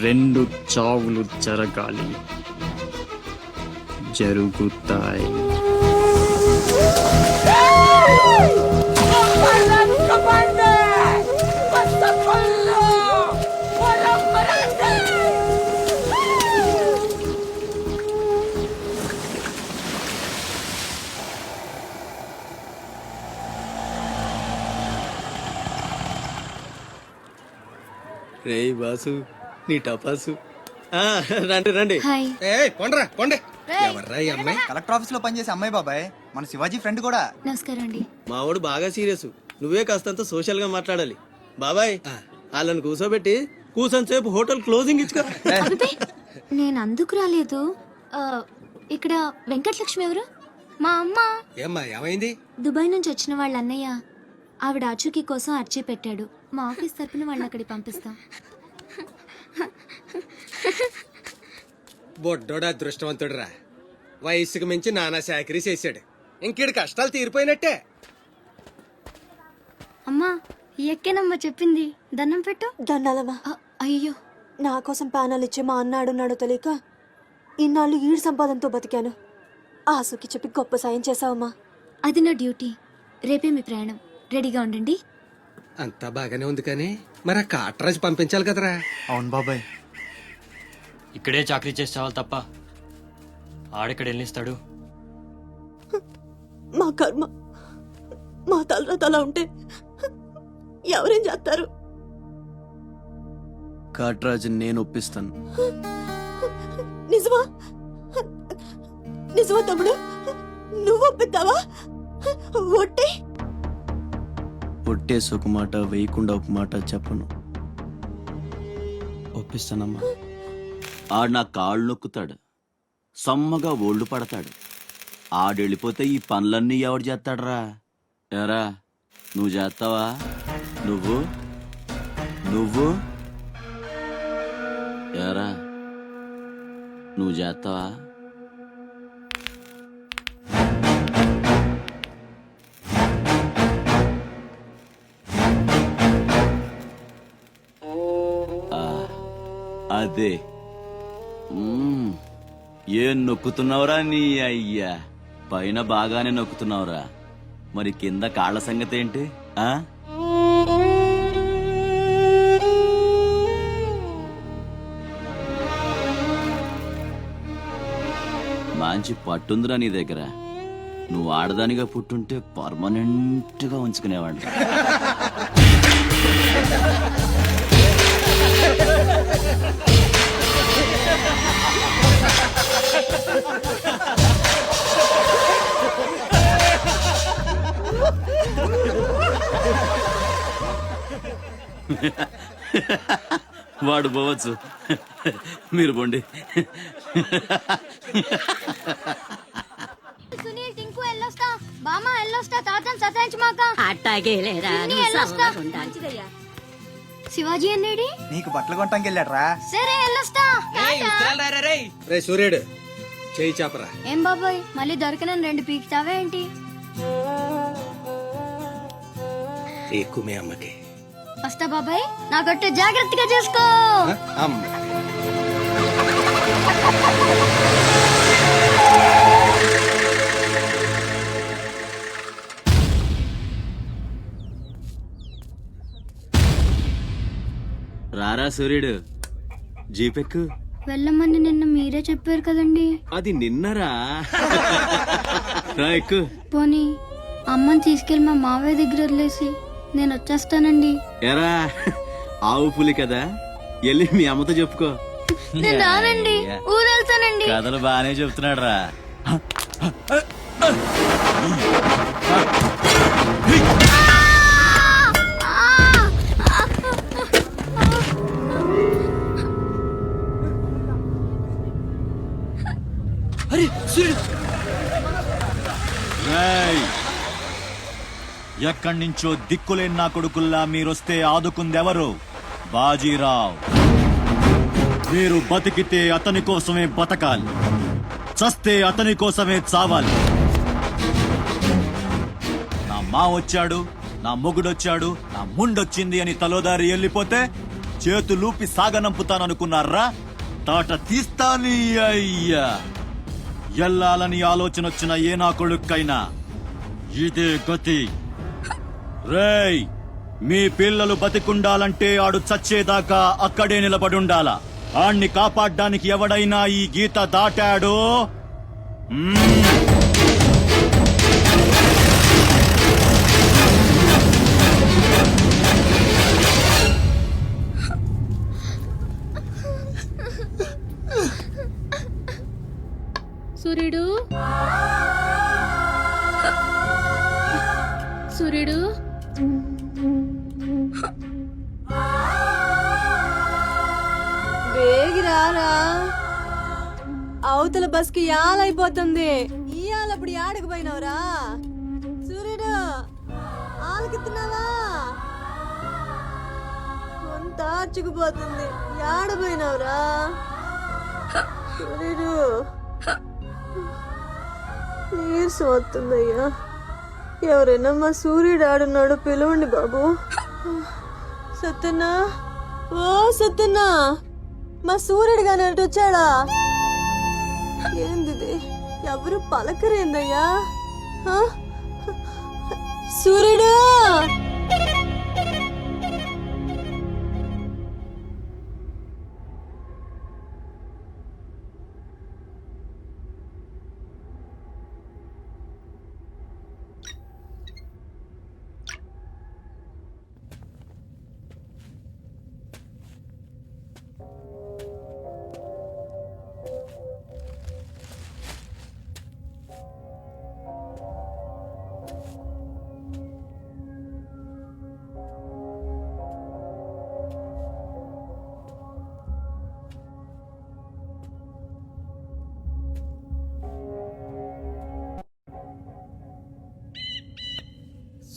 2 చావులు జరగాలి. జరుగుతాయి. రే బాసు, నీ టపాసు. రండి రండి. కొండ్రా కొండే. ఎవర్రా ఈ అమ్మాయి? కలెక్టర్ ఆఫీస్ లో పనిచేసే అమ్మాయి బాబాయ్, మన శివాజీ ఫ్రెండ్ కూడా. నమస్కారం అండి. మావాడు బాగా సీరియస్. నువ్వే కాస్తంత సోషల్ గా మాట్లాడాలి. బాబాయ్, వాళ్ళని కూర్చోబెట్టి కూర్చొని సేపు హోటల్ క్లోజింగ్ ఇచ్చుకో. నేను అందుకు రాలేదు. ఇక్కడ వెంకటలక్ష్మి ఎవరు? మా అమ్మ. ఏమ్మా, ఏమైంది? దుబాయ్ నుంచి వచ్చిన వాళ్ళ అన్నయ్య ఆవిడ ఆచూకీ కోసం అర్జీ పెట్టాడు. మా ఆఫీస్ తరపున వాళ్ళని అక్కడికి పంపిస్తాం. బొడ్డోడు అదృష్టవంతుడురా. వయసుకు మించి నానా చాకరీ చేశాడు. ఇంకేడు కష్టాలు తీరిపోయినట్టే. అమ్మా, ఎక్కేనమ్మా చెప్పింది. దండం పెట్టు. దండాలమ్మా. అయ్యో, నా కోసం ప్యానాలు ఇచ్చే మా అన్న ఆడున్నాడో తెలియక ఇన్నాళ్ళు ఈడు సంపాదనతో బతికాను. ఆసుకి చెప్పి గొప్ప సాయం చేసావమ్మా. అది నా డ్యూటీ. రేపే మీ ప్రయాణం. రెడీగా ఉండండి. అంతా బాగానే ఉంది కానీ మరి ఆ కాట్రాజు పంపించాలి కదరా. అవును బాబాయ్. ఇక్కడే చాకరీ చేసి చావాలి తప్ప ఆడెక్కడ వెళ్ళిస్తాడు? మా కర్మ, మా తలరాత అలా ఉంటే ఎవరేం చేస్తారు? కాట్రాజు నేను ఒప్పిస్తాను. నిజమా? నిజమా తమ్ముడు? నువ్వు ఒప్పిస్తావా? ఒట్టి ఒట్టేసి ఒక మాట వేయకుండా ఒక మాట చెప్పను. ఒప్పిస్తానమ్మా. ఆడు నా కాళ్ళు నొక్కుతాడు, సమ్మగా ఒళ్ళు పడతాడు. ఆడెళ్ళిపోతే ఈ పనులన్నీ ఎవడు చేస్తాడరా? ఎరా నువ్వు చేస్తావా? నువ్వు నువ్వు ఎరా నువ్వు చేస్తావా? అదే ఏం నొక్కుతున్నావురా నీ అయ్యా? పైన బాగానే నొక్కుతున్నావురా, మరి కింద కాళ్ళ సంగతి ఏంటి? ఆ మంచి పట్టుందిరా నీ దగ్గర. నువ్వు ఆడదానిగా పుట్టుంటే పర్మనెంట్ గా ఉంచుకునేవాడు. వాడు పోవచ్చు, మీరు పోండి. సునీల్ టింకు ఎల్లొస్తా, బామ్మ ఎల్లొస్తా, తాతని సతాయించమాక. అట్టాగే లేరా, పిన్ని ఎల్లొస్తా. శివాజీ అన్నేడి? నీకు బట్టలు కొంటానికి వెళ్ళాడ్రా. సరే ఎల్లొస్తా. రే సూర్యుడు, చేయి చాపరా. ఏం బాబాయ్, మళ్ళీ దొరికిన 2 పీకుతావే ఏంటి? ఎక్కుమే అమ్మకి. వస్తా బాబాయ్, నా గొట్టె జాగ్రత్తగా చేసుకో. అమ్మ రారా సూర్యుడు, జీపెక్కు. వెళ్ళమని నిన్న మీరే చెప్పారు కదండి. అది నిన్నరా. రా ఎక్కు. పోనీ అమ్మని తీసుకెళ్లి మా మావయ్య దగ్గర వదిలేసి నేను వచ్చేస్తానండి. ఎరా ఆవు పులి కదా, వెళ్ళి మీ అమ్మతో చెప్పుకో. నేను రానండి, ఊరెళ్తానండి. కథలు బానే చెప్తున్నాడు రా. అరే సూర్యుడు, ఎక్కడి నుంచో దిక్కులేని నా కొడుకుల్లా మీరొస్తే ఆదుకుందెవరు? బాజీరావ్. మీరు బతికితే అతని కోసమే బతకాలి, చస్తే అతని కోసమే చావాలి. నా మా వచ్చాడు, నా మొగుడొచ్చాడు, నా ముండొచ్చింది అని తలోదారి వెళ్ళిపోతే చేతులూపి సాగనంపుతాననుకున్నారా? తాట తీస్తాని అయ్యా. ఎల్లాలని ఆలోచన వచ్చిన ఏ నా కొడుక్కైనా ఇదే గతి. రేయ్, మీ పిల్లలు బతికుండాలంటే ఆడు చచ్చేదాకా అక్కడే నిలబడుండాలా. ఆణ్ణి కాపాడ్డానికి ఎవడైనా ఈ గీత దాటాడో సూర్యుడు, సూర్యుడు, వేగిరారా, అవతల బస్కి యాలైపోతుంది. ఇయాలప్పుడు యాడకు పోయినవరా? సూర్యుడు, ఆలకిస్తున్నావా? అంతా అచ్చుకుపోతుంది. యాడ పోయినవరా సూర్యుడు? నీరసం వస్తుందయ్యా. ఎవరైనా మా సూర్యుడు ఆడున్నాడు, పిలవండి బాబు. సత్యన్నా, ఓ సత్యన్నా, మా సూర్యుడు గాని అటు వచ్చాడా? ఏంది ఎవరు పలకరేందయ్యా? సూర్యుడు,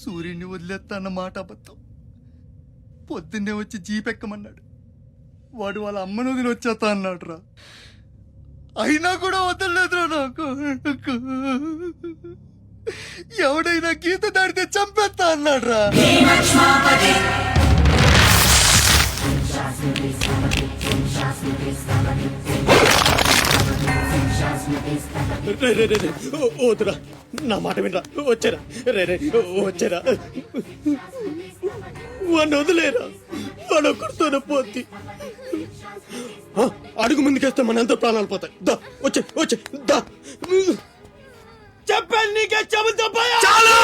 సూర్యుడిని వదిలేస్తా అన్న మాట అబద్ధం. పొద్దున్నే వచ్చి జీప్ ఎక్కమన్నాడు. వాడు వాళ్ళ అమ్మను వదిలి వచ్చేస్తా అన్నాడు రా. అయినా కూడా వదలలేదురా నాకు. ఎవడైనా గీత దాడితే చంపేస్తా అన్నాడు రా. వద్దురా, నా మాట వినరా. వచ్చారా వచ్చారా, వాడిని వదిలేరా. వాడు ఒక్కడితోనే పోతి. అడుగు ముందుకేస్తే మనంతా ప్రాణాలు పోతాయి. దా వచ్చే వచ్చే దా. చెప్పాను నీకే, చెబుతా చాలు.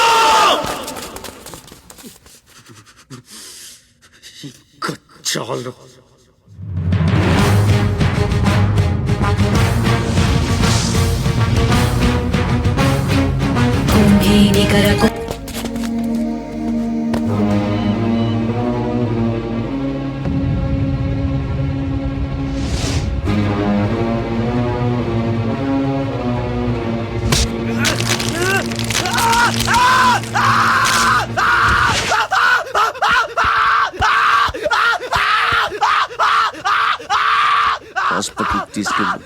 హాస్పిటల్ తీసుకెళ్ళు.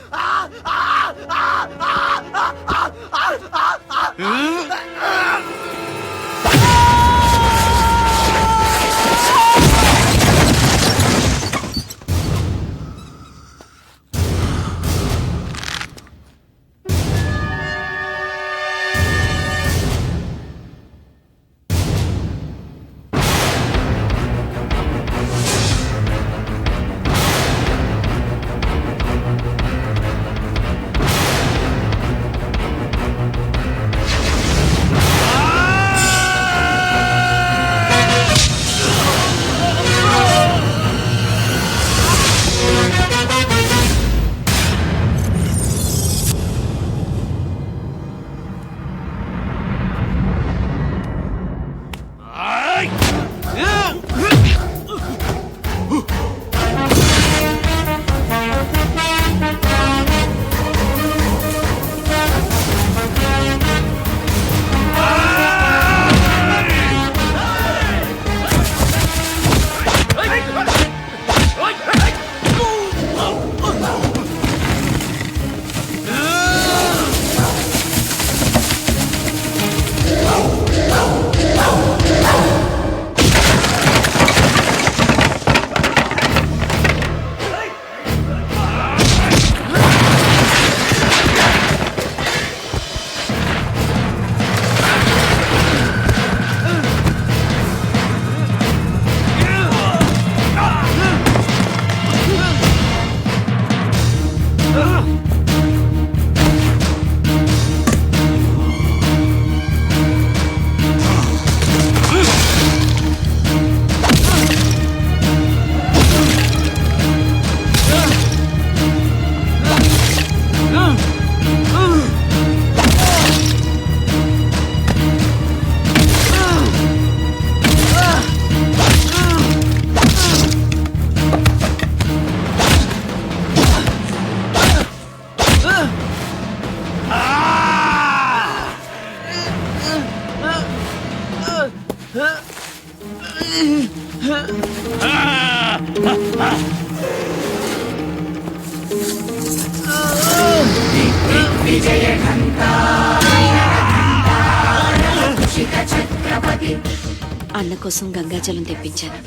అన్న కోసం గంగాజలం తెప్పించాను,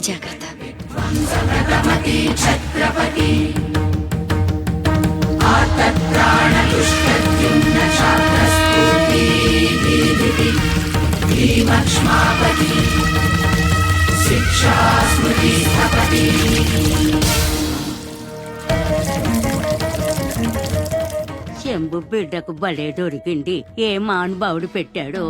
జాగ్రత్త. శంభు బిడ్డకు బలే దొరికింది. ఏ మానుభావుడు పెట్టాడు.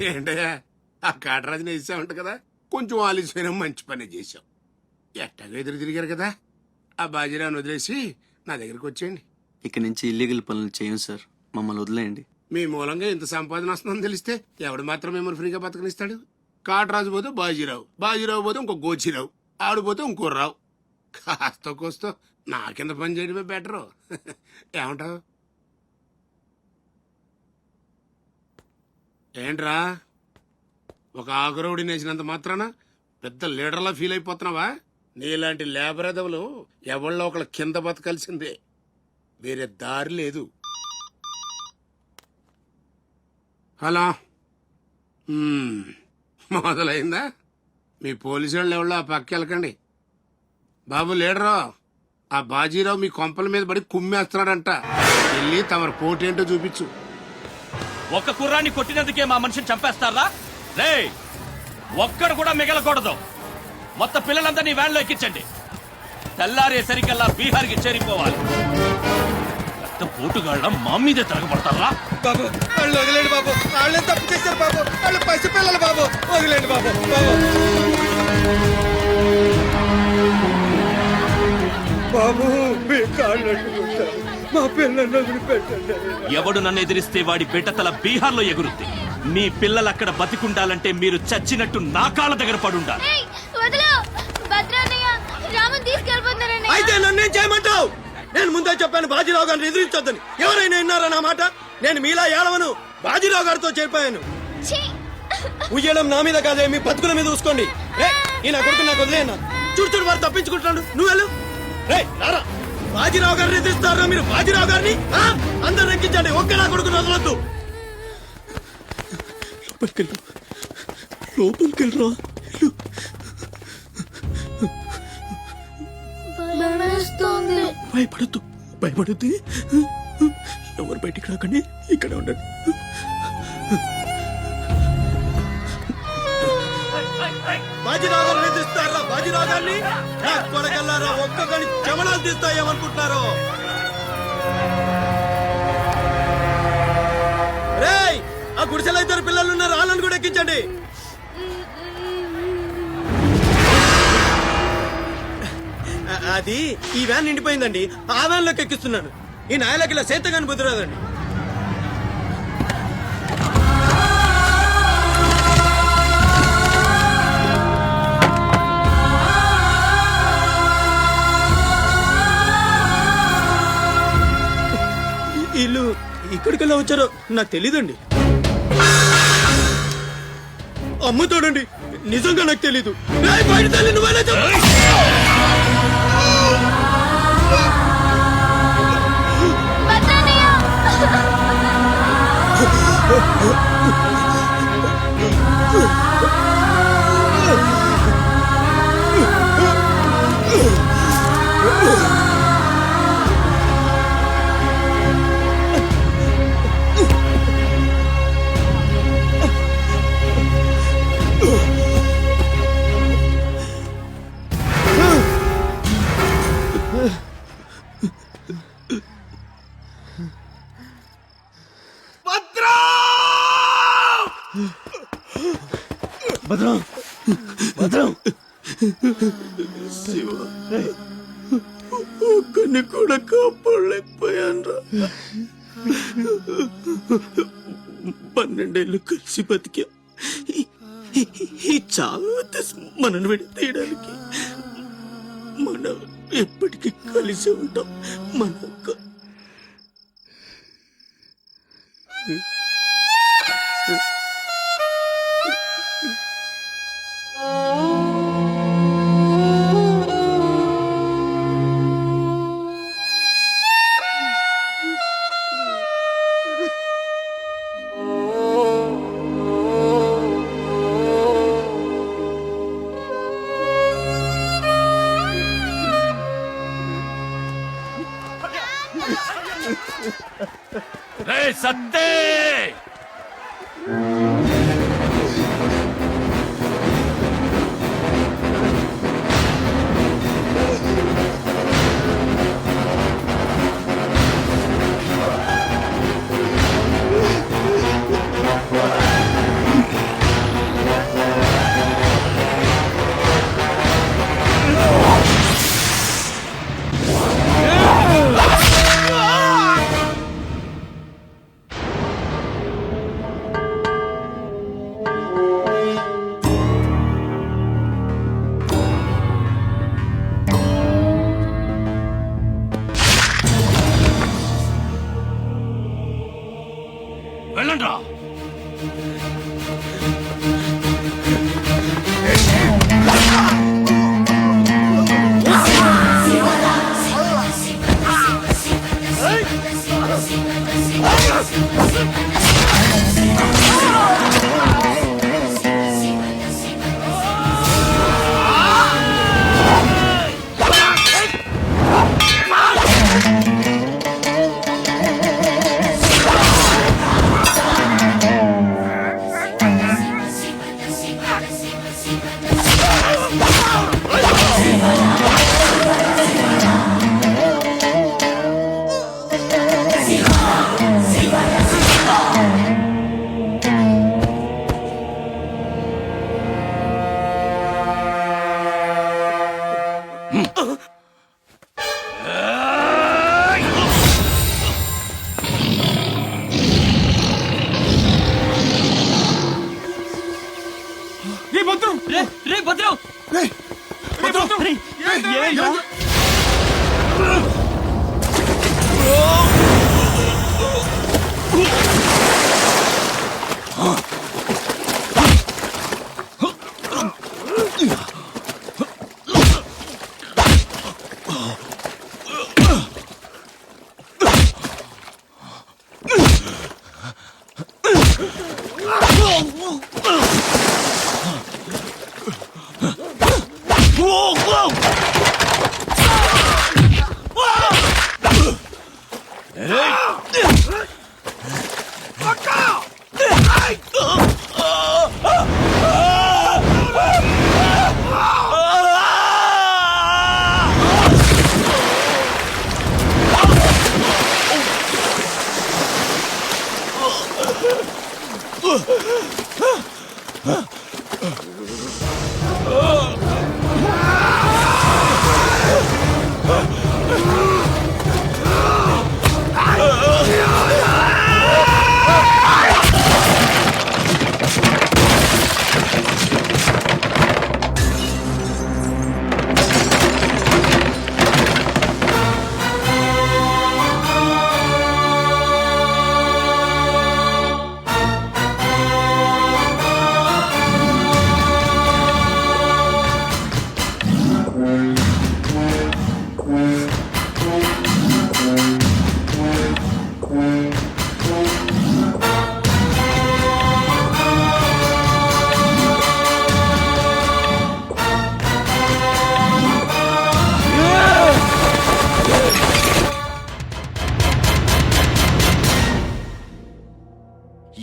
ఏంటయ్యా ఆ కాటరాజుని వేసామంట కదా, కొంచెం ఆలస్యమైన మంచి పని చేశాం. ఎట్టాగా ఎదురు తిరిగారు కదా, ఆ బాజీరావుని వదిలేసి నా దగ్గరికి వచ్చేయండి. ఇక నుంచి ఇల్లీగల్ పనులు చేయం సార్, మమ్మల్ని వదిలేయండి. మీ మూలంగా ఇంత సంపాదన వస్తుందని తెలిస్తే ఎవడు మాత్రం మిమ్మల్ని ఫ్రీగా బతకనిస్తాడు? కాటరాజు పోతే బాజీరావు, బాజీరావు పోతే ఇంకో గోచిరావు, ఆడు పోతే ఇంకో రావు. కాస్త కోస్తో నా కింద పని చేయడమే బెటరు. ఏమంటావు? ఏంట్రా ఒక ఆకురవుడి నేసినంత మాత్రాన పెద్ద లీడర్లా ఫీల్ అయిపోతున్నావా? నీలాంటి లేబర్ ఎదవలు ఎవళ్ళో ఒకళ్ళ కింద బతకాల్సిందే, వేరే దారి లేదు. హలో, మొదలైందా? మీ పోలీసు వాళ్ళు ఎవరో ఆ పక్క వెళ్ళకండి. బాబు లీడరు, ఆ బాజీరావు మీ కొంపల మీద పడి కుమ్మేస్తున్నాడంట. వెళ్ళి తమరు పోటేంటో చూపించు. ఒక్క కుర్రాన్ని కొట్టినందుకే మా మనిషిని చంపేస్తారా? రే, ఒక్కడు కూడా మిగలకూడదు. మొత్తం పిల్లలందరినీ వ్యాన్లో ఎక్కించండి. తెల్లారేసరికల్లా బీహార్కి చేరిపోవాలి. పెద్ద పోటుగాళ్ళ మా మీదే తిరగబడతారా? బాబు వాళ్ళు వదిలేండి బాబు, వాళ్ళే తప్పు చేశారు బాబు, వాళ్ళు పసిపిల్లలు బాబు, వదిలేండి బాబు. బాబు మీ కాళ్ళు మా పిల్లల్ని వదిలిపెట్టండి. ఎవడు నన్ను ఎదిరిస్తే వాడి బిడ్డతల బీహార్లో ఎగురుద్ది. మీ పిల్లలు అక్కడ బతికుండాలంటే మీరు చచ్చినట్టు నా కాళ్ళ దగ్గర పడుండాలి. అయితే నన్నేం చేయమంటావు? నేను ముందే చెప్పాను బాజీరావు గారిని ఎదిరించొద్దని. ఎవరైనా విన్నారా నా మాట? నేను మీలా ఏడవను, బాజీరావు గారితో చేరిపోయాను. ఉయ్యడం నా మీద కాదే, మీ బతుకుల మీద చూసుకోండి. ఈ నా కొడుకు నాకు వదిలేనా? చూడు చూడు వారు తప్పించుకుంటున్నాడు, నువ్వు వెళ్ళు. రే రారా, బాజీరావు గారిని ఎదిరిస్తారా మీరు? బాజీరావు గారిని అందరు ఎక్కించండి, ఒక్క నా కొడుకుని వదలొద్దు. లోపలికెళ్ళరా. భయపడద్దు, భయపడద్దు. ఎవరు బయటికి రాకండి, ఇక్కడ ఉండండి. బాజీరావు గారిని ఎదిరిస్తారా? బాజీరావు గారిని కొడగల్లారా, ఒక్కొక్కని చెమడాలు తీస్తాయేమనుకుంటున్నారు? రేయ్, ఆ గుడిసెలో ఇద్దరు పిల్లలు ఉన్నారు, వాళ్ళని కూడా ఎక్కించండి. అది ఈ వ్యాన్ నిండిపోయిందండి, ఆ వ్యాన్ లోకి ఎక్కిస్తున్నాను. ఈ నాయలకి ఇలా సేతగాని బుద్ధిరాదండి. వీళ్ళు ఇక్కడికెళ్ళా వచ్చారో నాకు తెలీదండి. అమ్మ చూడండి, నిజంగా నాకు తెలీదు. బయట తల్లి నువ్వేనా చెప్పు. భద్రం, భద్రం, శివ, ఒక్కడిని కూడా కాపాడలేకపోయాను. 12 ఏళ్ళు కలిసి బతికా. ఈ చావు మనల్ని విడి తీయడానికి. మనం ఎప్పటికీ కలిసి ఉంటాం. మన రే సత్తే, రే భద్రం రే భద్రం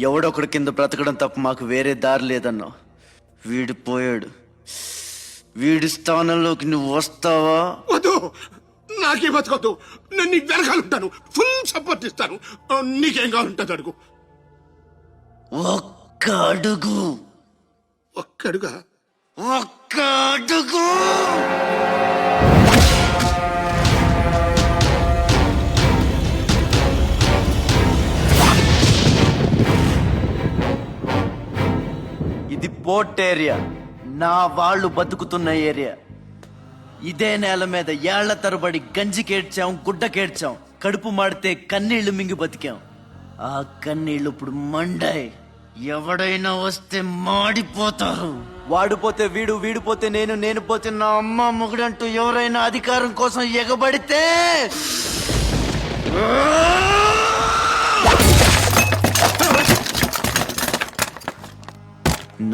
ఎవడొకడు కింద బ్రతకడం తప్ప మాకు వేరే దారి లేదన్నా. వీడు పోయాడు. వీడి స్థానంలోకి నువ్వు వస్తావా? వద్దు, నాకే బతకొద్దు. నేను నీకు వెనకాలంటాను, ఫుల్ సపోర్ట్ ఇస్తాను. నీకేం కావాలంటుంది అడుగు. ఒక్క అడుగు. ఒక్కడుగా? ఒక్క అడుగు. ఇది పోర్ట్ ఏరియా, నా వాళ్ళు బతుకుతున్న ఏరియా. ఇదే నేల మీద ఏళ్ల తరబడి గంజికేడ్చాం, గుడ్డకేడ్చాం, కడుపు మాడితే కన్నీళ్లు మింగి బతికాం. ఆ కన్నీళ్లు ఇప్పుడు మండాయి. ఎవడైనా వస్తే మాడిపోతారు. వాడిపోతే వీడు, వీడిపోతే నేను, నేను పోతే నా అమ్మ మొగుడంటూ ఎవరైనా అధికారం కోసం ఎగబడితే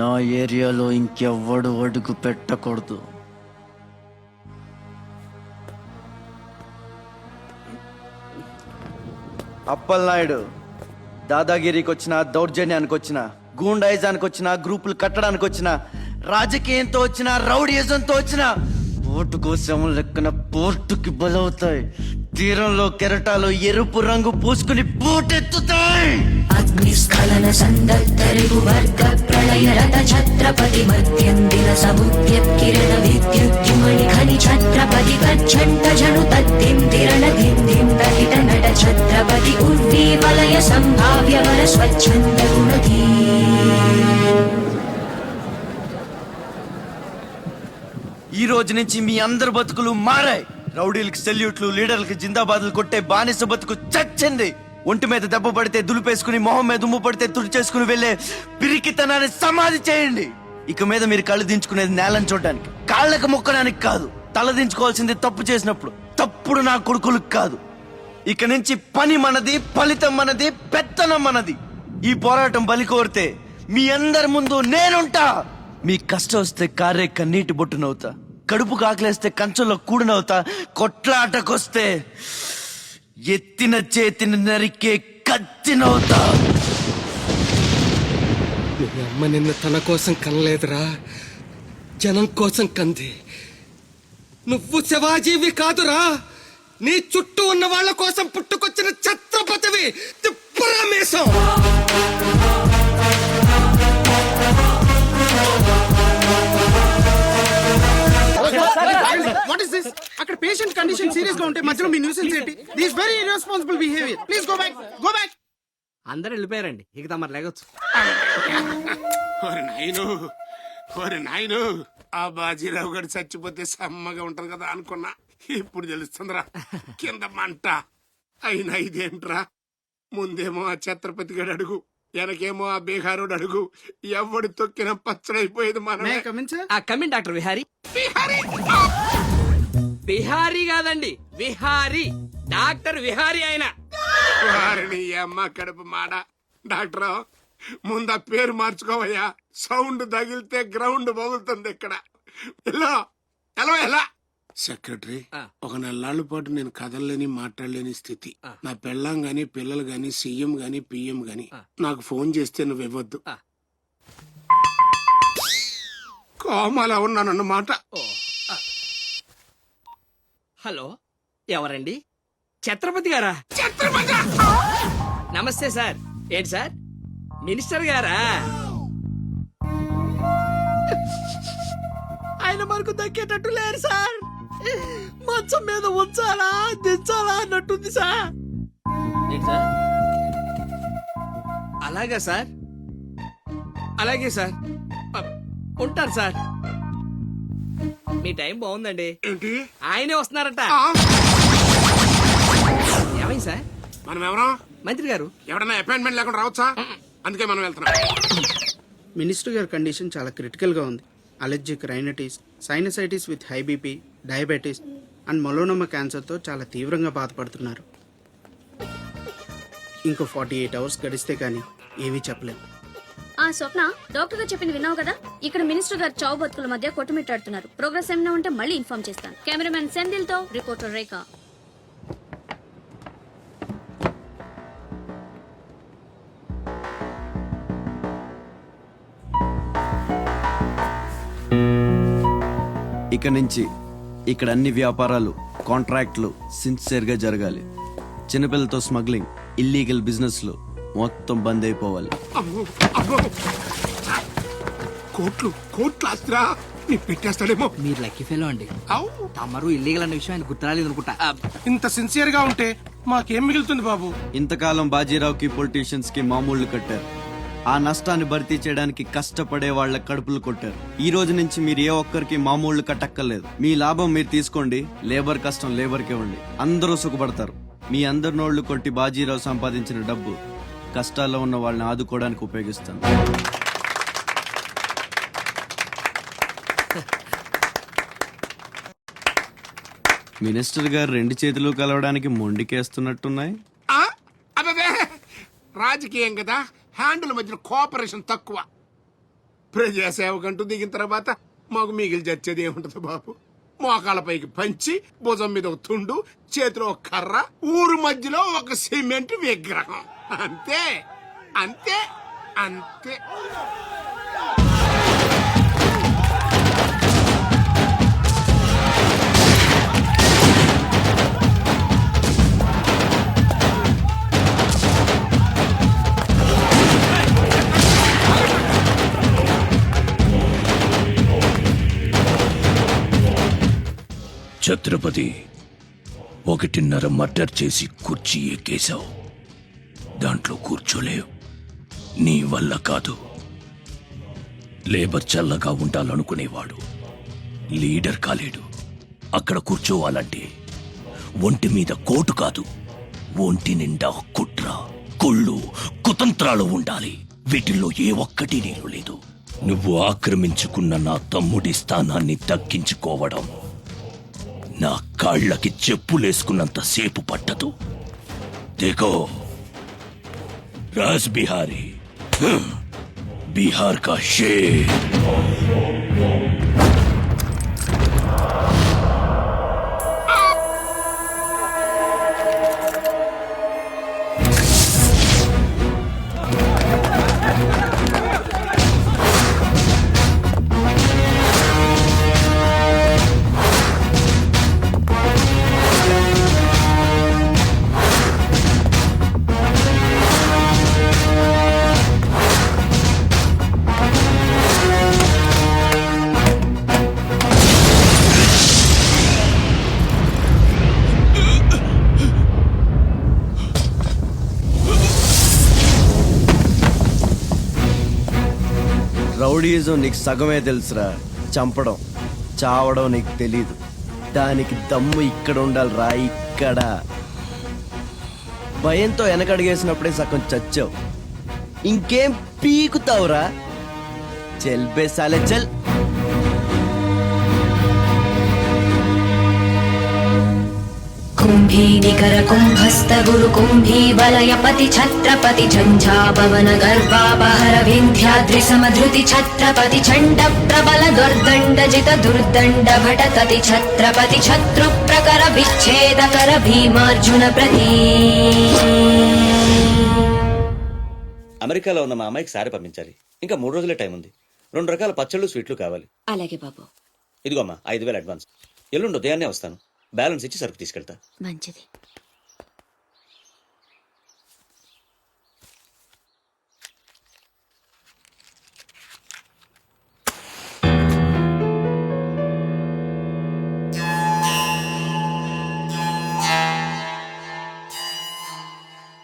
నా ఏరియాలో ఇంకెవ్వడు అడుగు పెట్టకూడదు. అప్పలనాయుడు దాదాగిరికి వచ్చిన, దౌర్జన్యానికి వచ్చిన, గూండాయిజానికి వచ్చిన, గ్రూపులు కట్టడానికి వచ్చిన, రాజకీయంతో వచ్చిన, రౌడీయిజంతో వచ్చిన, ఓటు కోసం లెక్కన పోర్టుకి బలవుతాయి. తీరంలో కెరటాలు ఎరుపు రంగు పూసుకుని పోటెత్తుతాయి. అగ్నిస్ఖలన సందత్తరిగు వర్గ ప్రళయ రథ ఛత్రపతి మధ్యందిన సముద్యత్కిరణ విద్యుద్యుమణి ఖని ఛత్రపతి గచ్చంట జను తద్దిం తిరణ ధింధిం దహిత నట ఛత్రపతి ఉర్వీ వలయ సంభావ్య వర స్వచ్ఛంద గుణధీ. ఈ రోజు నుంచి మీ అందరి బతుకులు మారాయి. రౌడీలకి సెల్యూట్లు, లీడర్లకి జిందాబాదులు కొట్టే బానిస బతుకు చచ్చింది. ఒంటి మీద దెబ్బ పడితే దులిపేసుకుని, మొహం మీద దుమ్ము పడితే తుడిచేసుకుని వెళ్లే పిరికితనాన్ని సమాధి చేయండి. ఇక మీద మీరు కళ్ళు దించుకునేది నేలను చూడడానికి, కాళ్ళకు మొక్కడానికి కాదు. తల దించుకోవాల్సింది తప్పు చేసినప్పుడు. తప్పుడు నా కొడుకులకు కాదు. ఇక నుంచి పని మనది, ఫలితం మనది, పెత్తనం మనది. ఈ పోరాటం బలి కోరితే మీ అందరి ముందు నేనుంటా. మీ కష్టం వస్తే కారే కన్నీటి బొట్టునవుతా, కడుపు కాకలేస్తే కంచంలో కూడినవుతా, కొట్లాటకొస్తే ఎత్తిన చేతిని నరికే కత్తినవుతా. మీ అమ్మ నిన్న తన కోసం కనలేదురా, జనం కోసం కంది. నువ్వు శివాజీవి కాదురా, నీ చుట్టూ ఉన్న వాళ్ళ కోసం పుట్టుకొచ్చిన ఛత్రపతివి. తిప్పరామేశం. What is this? Patient condition serious గా ఉంటే మధ్యలో మీ న్యూసెన్స్ ఏంటి? This very irresponsible behaviour. Please go back, go back. అందరూ వెళ్ళిపోయారండి, ఇక తమరు లేగొచ్చు. ఓరి నాయను, ఆ బాజీరావు గారు చచ్చిపోతే సమ్మగా ఉంటది కదా అనుకున్నా. ఇప్పుడు తెలుస్తుందిరా కింద మంట. అయినా ఇదేంట్రా, ముందేమో ఆ ఛత్రపతి గడు అడుగు, వెనకేమో ఆ బీహారోడు అడుగు. ఎవడు తొక్కిన పచ్చడైపోయేది మనం. Come in doctor Vihari. బిహారీ కాదండి, విహారీ. డాక్టర్ విహారీ ఆయన. వారిని అమ్మ కడుపు మాడ. డాక్టర్ ముందు ఆ పేరు మార్చుకోవయ్యా. సౌండ్ తగిలితే గ్రౌండ్ పగులుతుంది ఇక్కడ. ఎలా ఎలా ఎలా సెక్రటరీ, ఒక 4 నాళ్ళ పాటు నేను కదలలేని మాట్లాడలేని స్థితి. నా పెళ్ళాం గాని పిల్లలు గాని సీఎం గాని పిఎం గాని నాకు ఫోన్ చేస్తే నువ్వు ఇవ్వద్దు. కోమాలా ఉన్నానన్నమాట. హలో, ఎవరండి? ఛత్రపతి గారా? నమస్తే సార్. ఏంటి సార్, మినిస్టర్ గారా? ఆయన మనకు దక్కేటట్టు లేరు సార్. మంచం మీద ఉంచాలా దించాలా అన్నట్టుంది సార్. అలాగా సార్, అలాగే సార్, ఉంటారు సార్. మీ టైం బాగుందండి. ఆయనే వస్తున్నారట. ఏమైంది సార్? మనం ఎవరో మంత్రి గారు. ఎవడన్నా అపాయింట్మెంట్ లేకుండా రావచ్చా? అందుకే మనం వెళ్తున్నాం. మినిస్టర్ గారి కండిషన్ చాలా క్రిటికల్ గా ఉంది. Allergic rhinitis, sinusitis with high BP, diabetes and melanoma క్యాన్సర్తో చాలా తీవ్రంగా బాధపడుతున్నారు. ఇంకో 48 అవర్స్ గడిస్తే కానీ ఏమీ చెప్పలేము. స్వప్న, డాక్టర్ గారు చెప్పింది విన్నావు కదా? ఇక్కడ మినిస్టర్ గారు చావు బతుకుల మధ్య కొట్టుమిట్టాడుతున్నారు. ప్రోగ్రెస్ ఏమైనా ఉంటే మళ్ళీ ఇన్ఫార్మ్ చేస్తాను. కెమెరామెన్ సెందిల్ తో రిపోర్టర్ రేఖ. ఇక నుంచి ఇక్కడ అన్ని వ్యాపారాలు, కాంట్రాక్ట్లు సిన్సియర్గా జరగాలి. చిన్నపిల్లలతో స్మగ్లింగ్, ఇల్లీగల్ బిజినెస్లు మొత్తం బంద్ అయిపోవాలి. కోట్లు కోట్లు ఆస్తిరా, నీ పెట్టేస్తాడేమో. మీరు లక్కీ ఫెలో అండి. తమరు ఇల్లీగల్ అన్న విషయం ఆయన గుర్తురాలేదు అనుకుంటా. ఇంత సిన్సియర్ గా ఉంటే మాకేం మిగులుతుంది బాబు? ఇంతకాలం బాజీరావుకి పొలిటీషియన్స్ కి మామూళ్లు కట్టారు. ఆ నష్టాన్ని భర్తీ చేయడానికి కష్టపడే వాళ్ళ కడుపులు కొట్టారు. ఈ రోజు నుంచి మీరు ఏ ఒక్కరికి మామూళ్లు కట్టక్కర్లేదు. మీ లాభం మీరు తీసుకోండి, లేబర్ కష్టం లేబర్కి ఇవ్వండి. అందరూ సుఖపడతారు. మీ అందరి నోళ్లు కొట్టి బాజీరావు సంపాదించిన డబ్బు కష్టాల్లో ఉన్న వాళ్ళని ఆదుకోవడానికి ఉపయోగిస్తాను. మినిస్టర్ గారు 2 చేతులు కలవడానికి మొండికేస్తున్నట్టున్నాయి. అదే రాజకీయం కదా, హ్యాండిల్ మధ్యన కోఆపరేషన్ తక్కువ. ప్రజాసేవకంటూ దిగిన తర్వాత మాకు మిగిలి చచ్చేది ఏముంటది బాబు? మోకాళ్ళపైకి పంచి, భుజం మీద ఒక తుండు, చేతిలో ఒక కర్ర, ఊరు మధ్యలో ఒక సిమెంట్ విగ్రహం. అంతే అంతే అంతే. ఛత్రపతి, 1.5 మర్డర్ చేసి కుర్చీ ఎక్కేశావు. దాంట్లో కూర్చోలేవు. నీ వల్ల కాదు. లేబర్ చల్లగా ఉండాలనుకునేవాడు లీడర్ కాలేడు. అక్కడ కూర్చోవాలంటే ఒంటి మీద కోటు కాదు, ఒంటి నిండా కుట్ర, కుళ్ళు, కుతంత్రాలు ఉండాలి. వీటిల్లో ఏ ఒక్కటి నీరు లేదు. నువ్వు ఆక్రమించుకున్న నా తమ్ముడి స్థానాన్ని దక్కించుకోవడం నా కాళ్ళకి చెప్పులేసుకున్నంత సేపు పట్టదు. देखो राज बिहारी, बिहार का शेर. రౌడీజం నీకు సగమే తెలుసురా. చంపడం చావడం నీకు తెలీదు. దానికి దమ్ము ఇక్కడ ఉండాలిరా, ఇక్కడ. భయంతో వెనకడిగేసినప్పుడే సగం చచ్చావు. ఇంకేం పీకుతావురా? చల్ బే సాలే చల్. कुम्भी निकर कुम्भस्त गुरु कुम्भी वलय पति छत्रपति झंझापवन गर्भापहर विंध्याद्रि समधृति छत्रपति चंड प्रबल दुर्दंड जित दुर्दंड भटतति छत्रपति शत्रु प्रकर विच्छेद कर भीमार्जुन प्रति. అమెరికాలో ఉన్న మా అమ్మాయికి సారి పంపించాలి. ఇంకా 3 రోజులే టైం ఉంది. 2 రకాల పచ్చళ్ళు స్వీట్లు కావాలి. అలాగే బాబు. ఇదిగోమ్మా 5,000 అడ్వాన్స్. ఎల్లుండి ఉదయాన్నే వస్తాను. బ్యాలెన్స్ ఇచ్చి సరుకు తీసుకెళ్తా. మంచిది.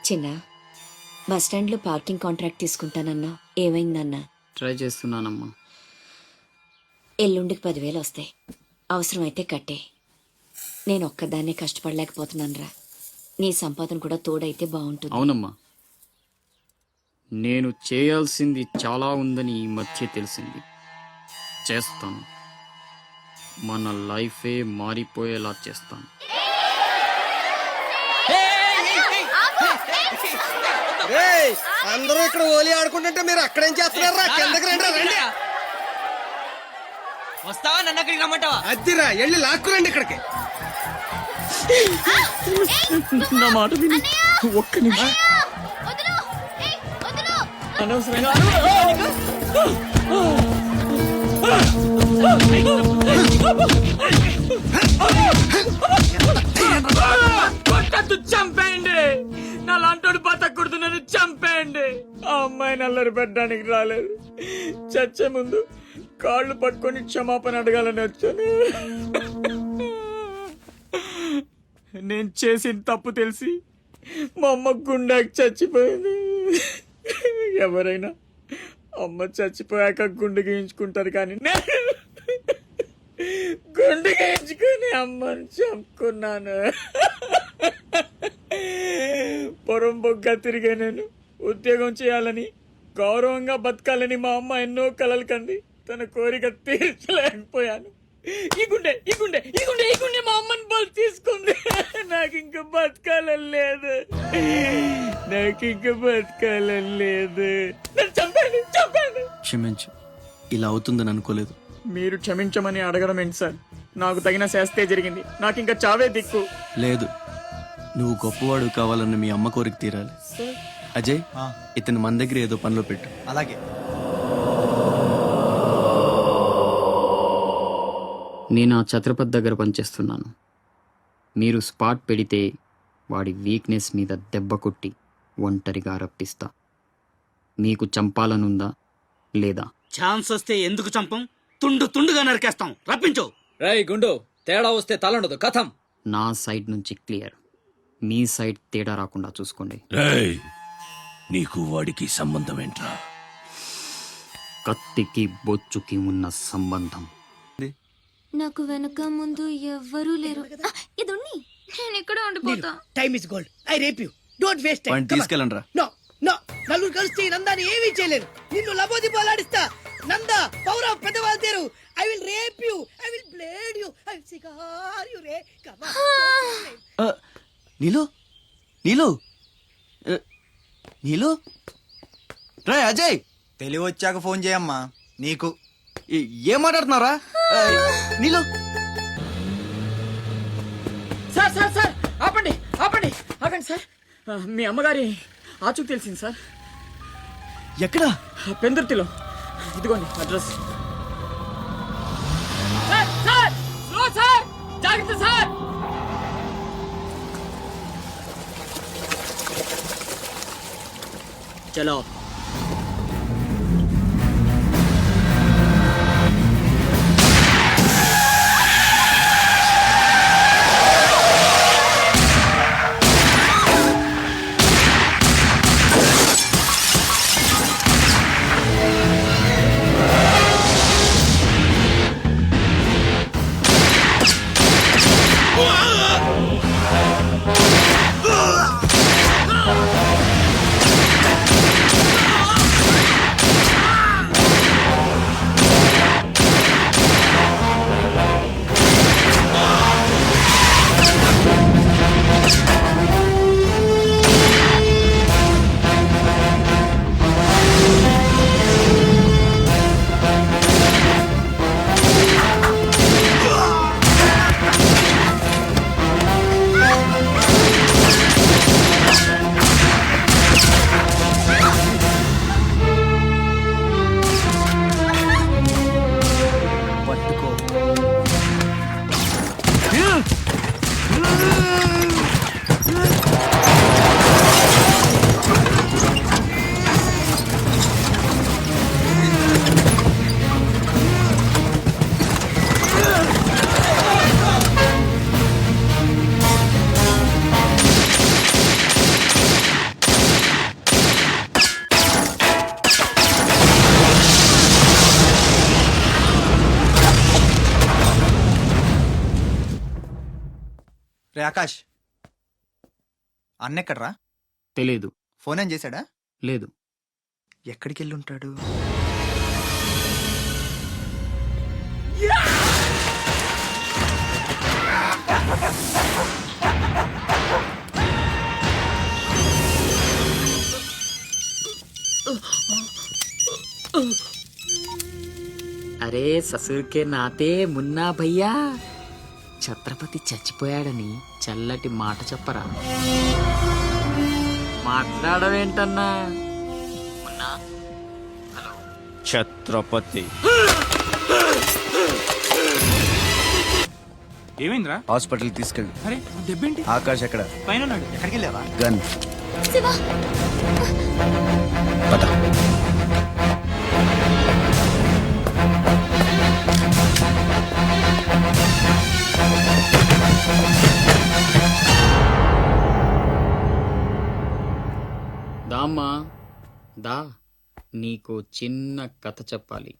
చిన్న, బస్ స్టాండ్ లో పార్కింగ్ కాంట్రాక్ట్ తీసుకుంటానన్నా, ఏమైందన్నా? ట్రై చేస్తున్నానమ్మా. ఎల్లుండికి 10,000 వస్తాయి. అవసరమైతే కట్టే. నేను ఒక్కదాన్నే కష్టపడలేకపోతున్నానురా. నీ సంపాదన కూడా తోడైతే బాగుంటుంది. అవునమ్మా, నేను చేయాల్సింది చాలా ఉందని ఈ మధ్య తెలిసింది. చేస్తాను. మన లైఫే మారిపోయేలా చేస్తాను. అందరూ ఇక్కడ ఓలి ఆడుకుంటుంటే మీరు అక్కడేం చేస్తున్నారా? కిందకి రండి. వస్తావా? నన్ను అక్కడికి రమ్మంటావా? అద్దిరా, వెళ్ళి లాక్కురండి ఇక్కడికి. నా మాట విని ఒక్క నిమిషం. అనవసరంగా చంపేయండి. నా లాంటోడు బతకూడదు, నన్ను చంపేయండి. ఆ అమ్మాయిని అల్లరి పెట్టడానికి రాలేదు. చచ్చే ముందు కాళ్ళు పట్టుకొని క్షమాపణ అడగాలని వచ్చాను. నేను చేసిన తప్పు తెలిసి మా అమ్మ గుండెకి చచ్చిపోయింది. ఎవరైనా అమ్మ చచ్చిపోయాక గుండె గీయించుకుంటారు, కానీ నేను గుండె గీయించుకొని అమ్మని చంపుకున్నాను. పొరంబొగ్గా తిరిగే నేను ఉద్యోగం చేయాలని, గౌరవంగా బతకాలని మా అమ్మ ఎన్నో కలలు కంది. తన కోరిక తీర్చలేకపోయాను. ఈ గుండె మా అమ్మని బలి తీసుకుంది. నాకు ఇంకా బతకాలని లేదు. చంపండి. క్షమించు, ఇలా అవుతుందని అనుకోలేదు. మీరు క్షమించమని అడగడం ఏంటి సార్? నాకు తగిన శాస్తే జరిగింది. నాకు ఇంకా చావే దిక్కు లేదు. నువ్వు గొప్పవాడు కావాలన్న మీ అమ్మ కోరిక తీరాలి. అజయ్, ఇతను మన దగ్గర ఏదో పనిలో పెట్టు. అలాగే. నేను ఆ ఛత్రపతి దగ్గర పనిచేస్తున్నాను. మీరు స్పాట్ పెడితే వాడి వీక్నెస్ మీద దెబ్బ కొట్టి ఒంటరిగా రప్పిస్తా. మీకు చంపాలనుందా లేదా? ఛాన్స్ వస్తే ఎందుకు చంపం? తుండుగా నరికేస్తాం. రప్పించు. రై గుండు, తేడా వస్తే తలండదు. కథం. నా సైడ్ నుంచి క్లియర్. మీ సైడ్ తేడా రాకుండా చూసుకోండి. నీకు వాడికి సంబంధం ఏంట్రా? కత్తికి బొచ్చుకి ఉన్న సంబంధం. నాకు వెనక ముందు ఎవ్వరూ లేరు. ఇది నేను ఇక్కడ ఉండిపోతా. Time is gold. I rape you. Don't waste time. తీసుకెళ్ళండి రా. నో నలుగురు కలిసి నందాని ఏమీ చేయలేరు. నిన్ను లబోది పోలాడిస్తా. నందా, పౌరవ పెద్దవాళ్ళు తేరు. I will rape you. I will blade you. I will cigar you రే. Come on. నీలు రే. అజయ్, తెలివి వచ్చాక ఫోన్ చేయమ్మా. నీకు ఏం మాట్లాడుతున్నారా? నీలు, సార్ ఆపండి సార్. మీ అమ్మగారి ఆచూకు తెలిసింది సార్. ఎక్కడ? పెందుర్తిలో. ఇదిగోండి అడ్రస్. సార్ జాగ్రత్త సార్. చలో. రే ఆకాష్, అన్నెక్కడ్రా? తెలీదు. ఫోన్ ఏం చేశాడా? లేదు. ఎక్కడికి వెళ్ళి ఉంటాడు? అరే ససుర్కే నాతే మున్నా భయ్యా, ఛత్రపతి చచ్చిపోయాడని చల్లటి మాట చెప్పరా. మాట్లాడవేంటన్నా? మున్నా, హలో. ఛత్రపతి ఏమైందిరా? హాస్పిటల్ తీసుకెళ్ళు. అరే దెబ్బేంటి? ఆకాష్ ఎక్కడ? పైన ఉన్నాడు. ఎక్కడికి వెళ్ళావా? గన్. శివా, పద. దామ్మా దా, నీకు చిన్న కథ చెప్పాలి.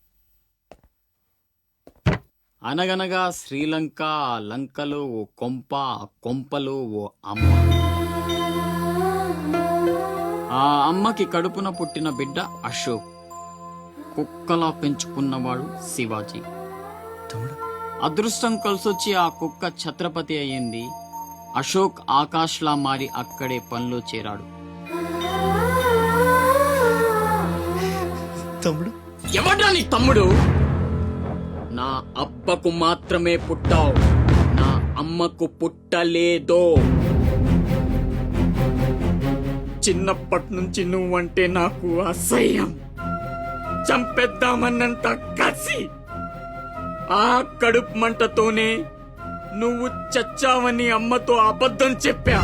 అనగనగా శ్రీలంక, ఆ లంకలో ఓ కొంప, ఆ కొంపలో ఓ అమ్మ. ఆ అమ్మకి కడుపున పుట్టిన బిడ్డ అశోక్. కుక్కలా పెంచుకున్నవాడు శివాజీ. అదృష్టం కలిసొచ్చి ఆ కుక్క ఛత్రపతి అయ్యింది. అశోక్ ఆకాష్లా మారి అక్కడే పనిలో చేరాడు. తమ్ముడు ఎవడ్రా నీ తమ్ముడు? నా అబ్బకు మాత్రమే పుట్టావు, నా అమ్మకు పుట్టలేదో. చిన్నప్పటి నుంచి నువ్వంటే నాకు అసహ్యం, చంపేద్దామన్నంత కసి. ఆ కడుపు మంటతోనే నువ్వు చచ్చావని అమ్మతో అబద్ధం చెప్పా.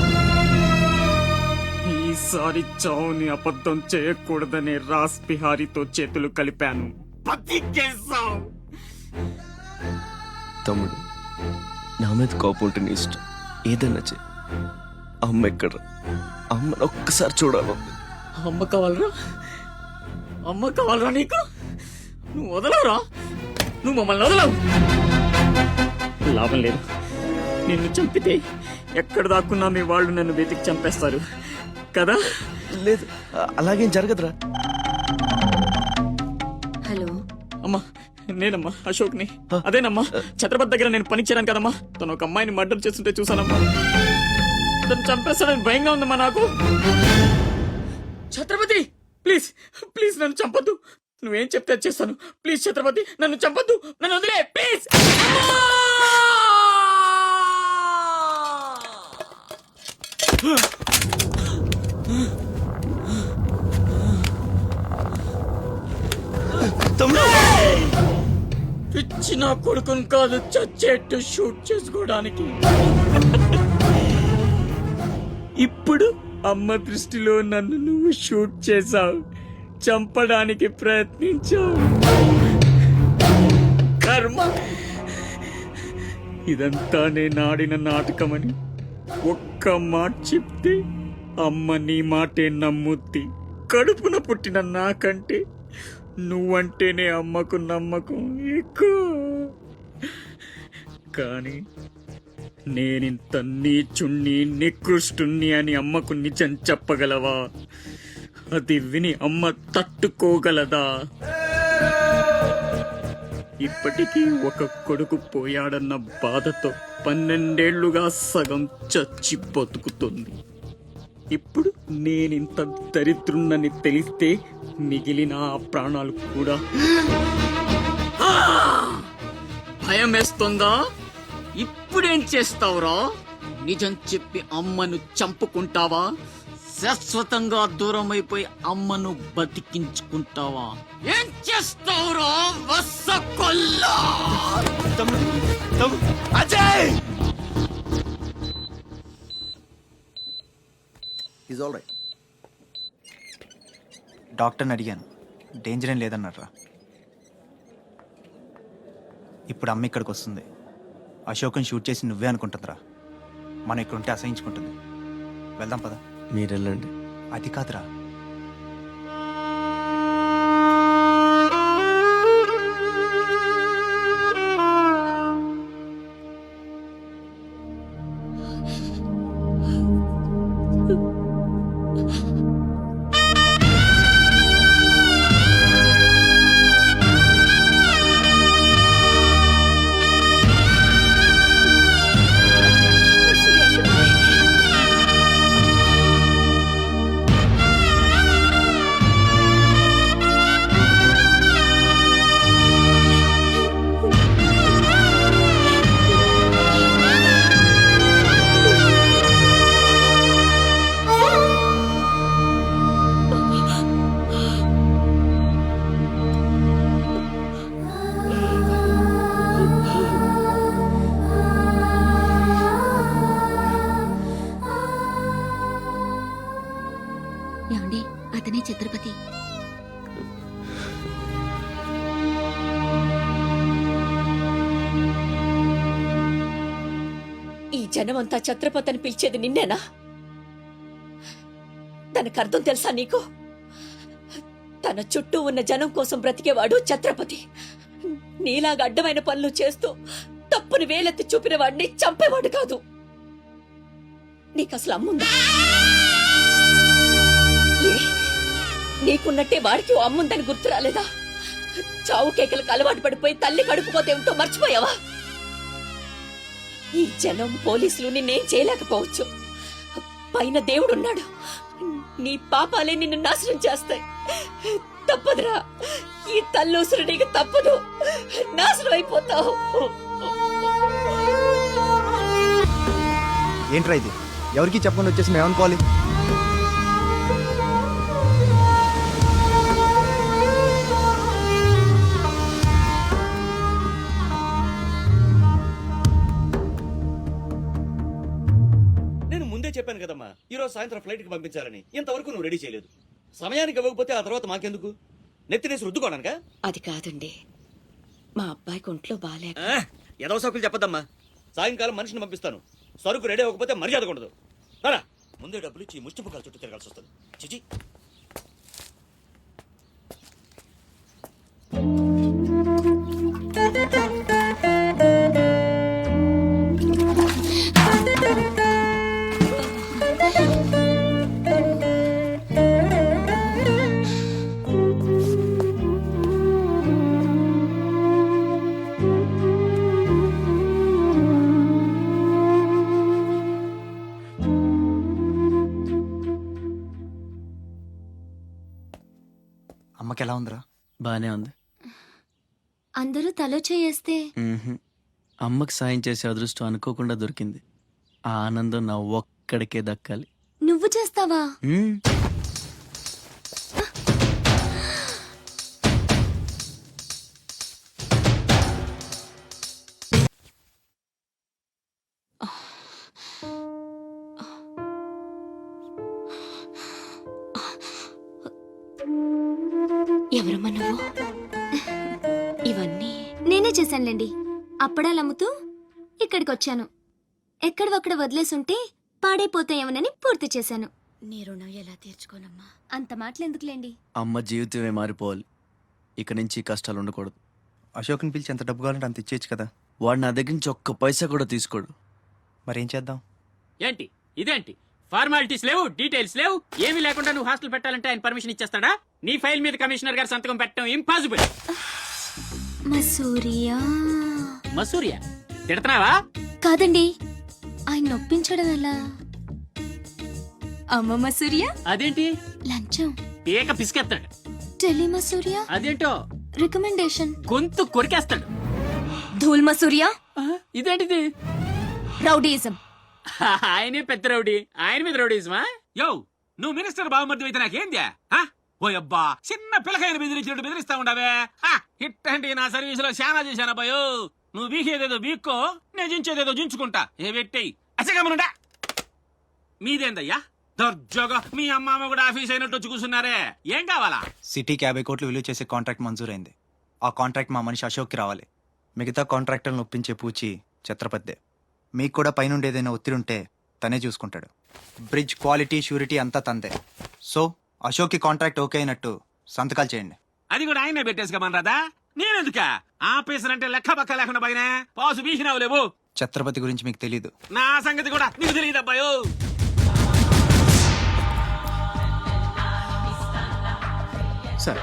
ఈసారి చావుని అబద్ధం చేయకూడదని రాస్ బిహారీతో చేతులు కలిపాను. బతికేశావు. తమ్ముడు, నా మీద కోపం ఉంటే నీ ఇష్టం, ఏదన్నా చే. అమ్మ ఎక్కడ? అమ్మను ఒక్కసారి చూడాలి. అమ్మ కావాలరా? అమ్మ కావాలరా నీకు? నువ్వు వదలవురా, నువ్వు మమ్మల్ని వదలవు. లాభం లేదు, నిన్ను చంపితే ఎక్కడ దాక్కున్నా మీ వాళ్ళు నన్ను వెతికి చంపేస్తారు కదా. లేదు, అలాగేం జరగదురా. హలో, అమ్మా నేనమ్మా అశోక్ని. అదేనమ్మా ఛత్రపతి దగ్గర నేను పనిచేయను కదమ్మా. తను ఒక అమ్మాయిని మర్డర్ చేస్తుంటే చూసానమ్మా. తను చంపేస్తాడని భయంగా ఉందమ్మా నాకు. ఛత్రపతి ప్లీజ్ ప్లీజ్ నన్ను చంపొద్దు. నువ్వేం చెప్తే చేస్తాను. ప్లీజ్ ఛత్రపతి నన్ను చంపొద్దు, నన్ను వదిలే ప్లీజ్. పిచ్చి నా కొడుకుని కాదు, చచ్చేట్టు షూట్ చేసుకోవడానికి. ఇప్పుడు అమ్మ దృష్టిలో నన్ను నువ్వు షూట్ చేశావు, చంపడానికి ప్రయత్నించావు. కర్మ. ఇదంతా నేను ఆడిన నాటకమని ఒక్క మాట చెప్తే అమ్మ నీ మాటే నమ్ముద్ది. కడుపున పుట్టిన నాకంటే నువ్వంటేనే అమ్మకు నమ్మకం ఎక్కువ. కానీ నేనింత నీచుణ్ణి నికృష్టుణ్ణి అని అమ్మకు నిజం చెప్పగలవా? అది విని అమ్మ తట్టుకోగలదా? ఇప్పటికీ ఒక కొడుకు పోయాడన్న బాధతో 12 ఏళ్లుగా సగం చచ్చి బతుకుతుంది. ఇప్పుడు నేనింత దరిద్రున్నని తెలిస్తే మిగిలిన ఆ ప్రాణాలు కూడా భయం వేస్తుందా? ఇప్పుడేం చేస్తావురా? నిజం చెప్పి అమ్మను చంపుకుంటావా? శాశ్వతంగా దూరం అయిపోయి అమ్మను బతికించుకుంటావా? ఏం చేస్తావురా వసకొల్లా? అజయ్! Is all right. డాక్టర్ని అడిగాను, డేంజర్ ఏం లేదన్నారా. ఇప్పుడు అమ్మ ఇక్కడికి వస్తుంది. అశోక్ని షూట్ చేసి నువ్వే అనుకుంటుందిరా. మనం ఇక్కడ ఉంటే అసహించుకుంటుంది. వెళ్దాం పద. మీరెళ్ళండి. అది కాదురా, జనమంతా ఛత్రపతి అని పిలిచేది నిన్నేనా? దానికి అర్థం తెలుసా నీకు? తన చుట్టూ ఉన్న జనం కోసం బ్రతికేవాడు ఛత్రపతి. నీలాగా అడ్డమైన పనులు చేస్తూ తప్పుని వేలెత్తి చూపిన వాడిని చంపేవాడు కాదు. నీకసలు అమ్ముందా? నీకున్నట్టే వాడికి ఓ అమ్ముందని గుర్తు రాలేదా? చావు కేకలకు అలవాటు పడిపోయి తల్లి కడుపుకోతే ఏమిటో మర్చిపోయావా? ఈ జనం పోలీసులు నిన్నేం చేయలేకపోవచ్చు. పైన దేవుడున్నాడు. నీ పాపాలే నిన్ను నాశనం చేస్తాయి. తప్పదురా, ఈ తల్లూసురు నీకు తప్పదు. నాశనం అయిపోతావు. ఏంట్రా ఇది? ఎవరికి చెప్పకుండా వచ్చేసి మేము అనుకోవాలి? నేను ముందే చెప్పాను కదమ్మా, ఈ రోజు సాయంత్రం ఫ్లైట్ కి పంపించాలని. ఇంతవరకు నువ్వు రెడీ చేయలేదు. సమయానికి ఇవ్వకపోతే ఆ తర్వాత మాకెందుకు? నెత్తినేసి రుద్దుకోవడానికా? అది కాదండి, మా అబ్బాయికి ఒంట్లో బాగాలేక. ఏదో సౌకులు చెప్పద్దమ్మా. సాయంకాలం మనిషిని పంపిస్తాను. సరుకు రెడీ అవ్వకపోతే మర్యాద ఉండదు. రారా, ముందే డబ్బులు ఇచ్చి ముష్టి ముఖాల చుట్టూ తిరగాల్సి వస్తుంది. చిచి. అమ్మకి ఎలా ఉందిరా? బానే ఉంది. అందరూ తలో చేయేస్తే అమ్మకి సాయం చేసే అదృష్టం అనుకోకుండా దొరికింది. ఆ ఆనందం నా ఒక్కడికే దక్కాలి. నువ్వు చేస్తావా? ఎవరమ్మా నువ్వు? ఇవన్నీ నేనే చేశానులేండి. అప్పడాలు అమ్ముతూ ఇక్కడికి వచ్చాను. ఎక్కడొక్కడ వదిలేసుంటే పాడైపోతాయేమోనని పూర్తి చేశాను. నీ రుణం ఎలా తీర్చుకోనమ్మా? అంత మాటలు ఎందుకులేండి. అమ్మ జీవితమే మారిపోవాలి. ఇక నుంచి కష్టాలు ఉండకూడదు. అశోక్ని పిలిచి ఎంత డబ్బు కావాలంటే అంత ఇచ్చేయచ్చు కదా. వాడు నా దగ్గర నుంచి ఒక్క పైసా కూడా తీసుకోడు. మరేం చేద్దాం? ఏంటి ఇదేంటి? ఫార్మాలిటీస్ లేవు, డీటెయిల్స్ లేవు, ఏమీ లేకుండా నువ్వు హాస్టల్ పెట్టాలంటే ఆయన పర్మిషన్ ఇచ్చేస్తాడా? నీ ఫైల్ మీద కమిషనర్ గారు సంతకం పెట్టడం ఇంపాసిబుల్. మసూరియా మసూరియా తిడుతున్నావా? కాదండి, ఆయన నొప్పించడం ఎలా? అమ్మ మసూరియా అదేంటి? లంచం. ఏక పిసికేస్తాడు. టెలి మసూరియా అదేంటో రికమెండేషన్. గొంతు కొరికేస్తాడు. ధూల్ మసూరియా ఇదేంటిది? రౌడీయిజం. ఆయనే పెద్ద రౌడీ, ఆయన మీద రౌడీజమా? యో, నువ్వు మినిస్టర్ బావమర్ది అయితే నాకేంద్యా? ఓ అబ్బా, చిన్న పిల్లకాయలు బెదిరించినట్టు బెదిరిస్తా ఉండవే. ఇట్టండి నా సర్వీస్ లో శానా చేశానబ్బాయో. నువ్వు బీకేదేదో బీక్కో, నేను జించేదేదో జించుకుంటా. ఏ పెట్టేయి అచ్చగమనుండా. మీదేందయ్యా దర్జోగా మీ అమ్మ కూడా ఆఫీస్ అయినట్టు వచ్చి కూర్చున్నారే? ఏం కావాలా? సిటీకి 50 కోట్లు విలువ చేసే కాంట్రాక్ట్ మంజూరైంది. ఆ కాంట్రాక్ట్ మా మనిషి అశోక్కి రావాలి. మిగతా కాంట్రాక్టర్లను ఒప్పించే పూచి ఛత్రపతిదే. మీకు కూడా పైనుండి ఏదైనా ఒత్తిడి ఉంటే తనే చూసుకుంటాడు. బ్రిడ్జ్ క్వాలిటీ షూరిటీ అంతా తందే. సో అశోక్కి కాంట్రాక్ట్ ఓకే అయినట్టు సంతకాలు చేయండి. అది కూడా ఆయనే పెట్టేసుకోమని రాదా? నేనెందుక? ఆఫీసర్ అంటే లెక్క పక్క లేకుండా పైన పాసు బీసినావు లేవు. ఛత్రపతి గురించి మీకు తెలీదు. నా సంగతి కూడా నీకు తెలియదు అబ్బాయో. సార్,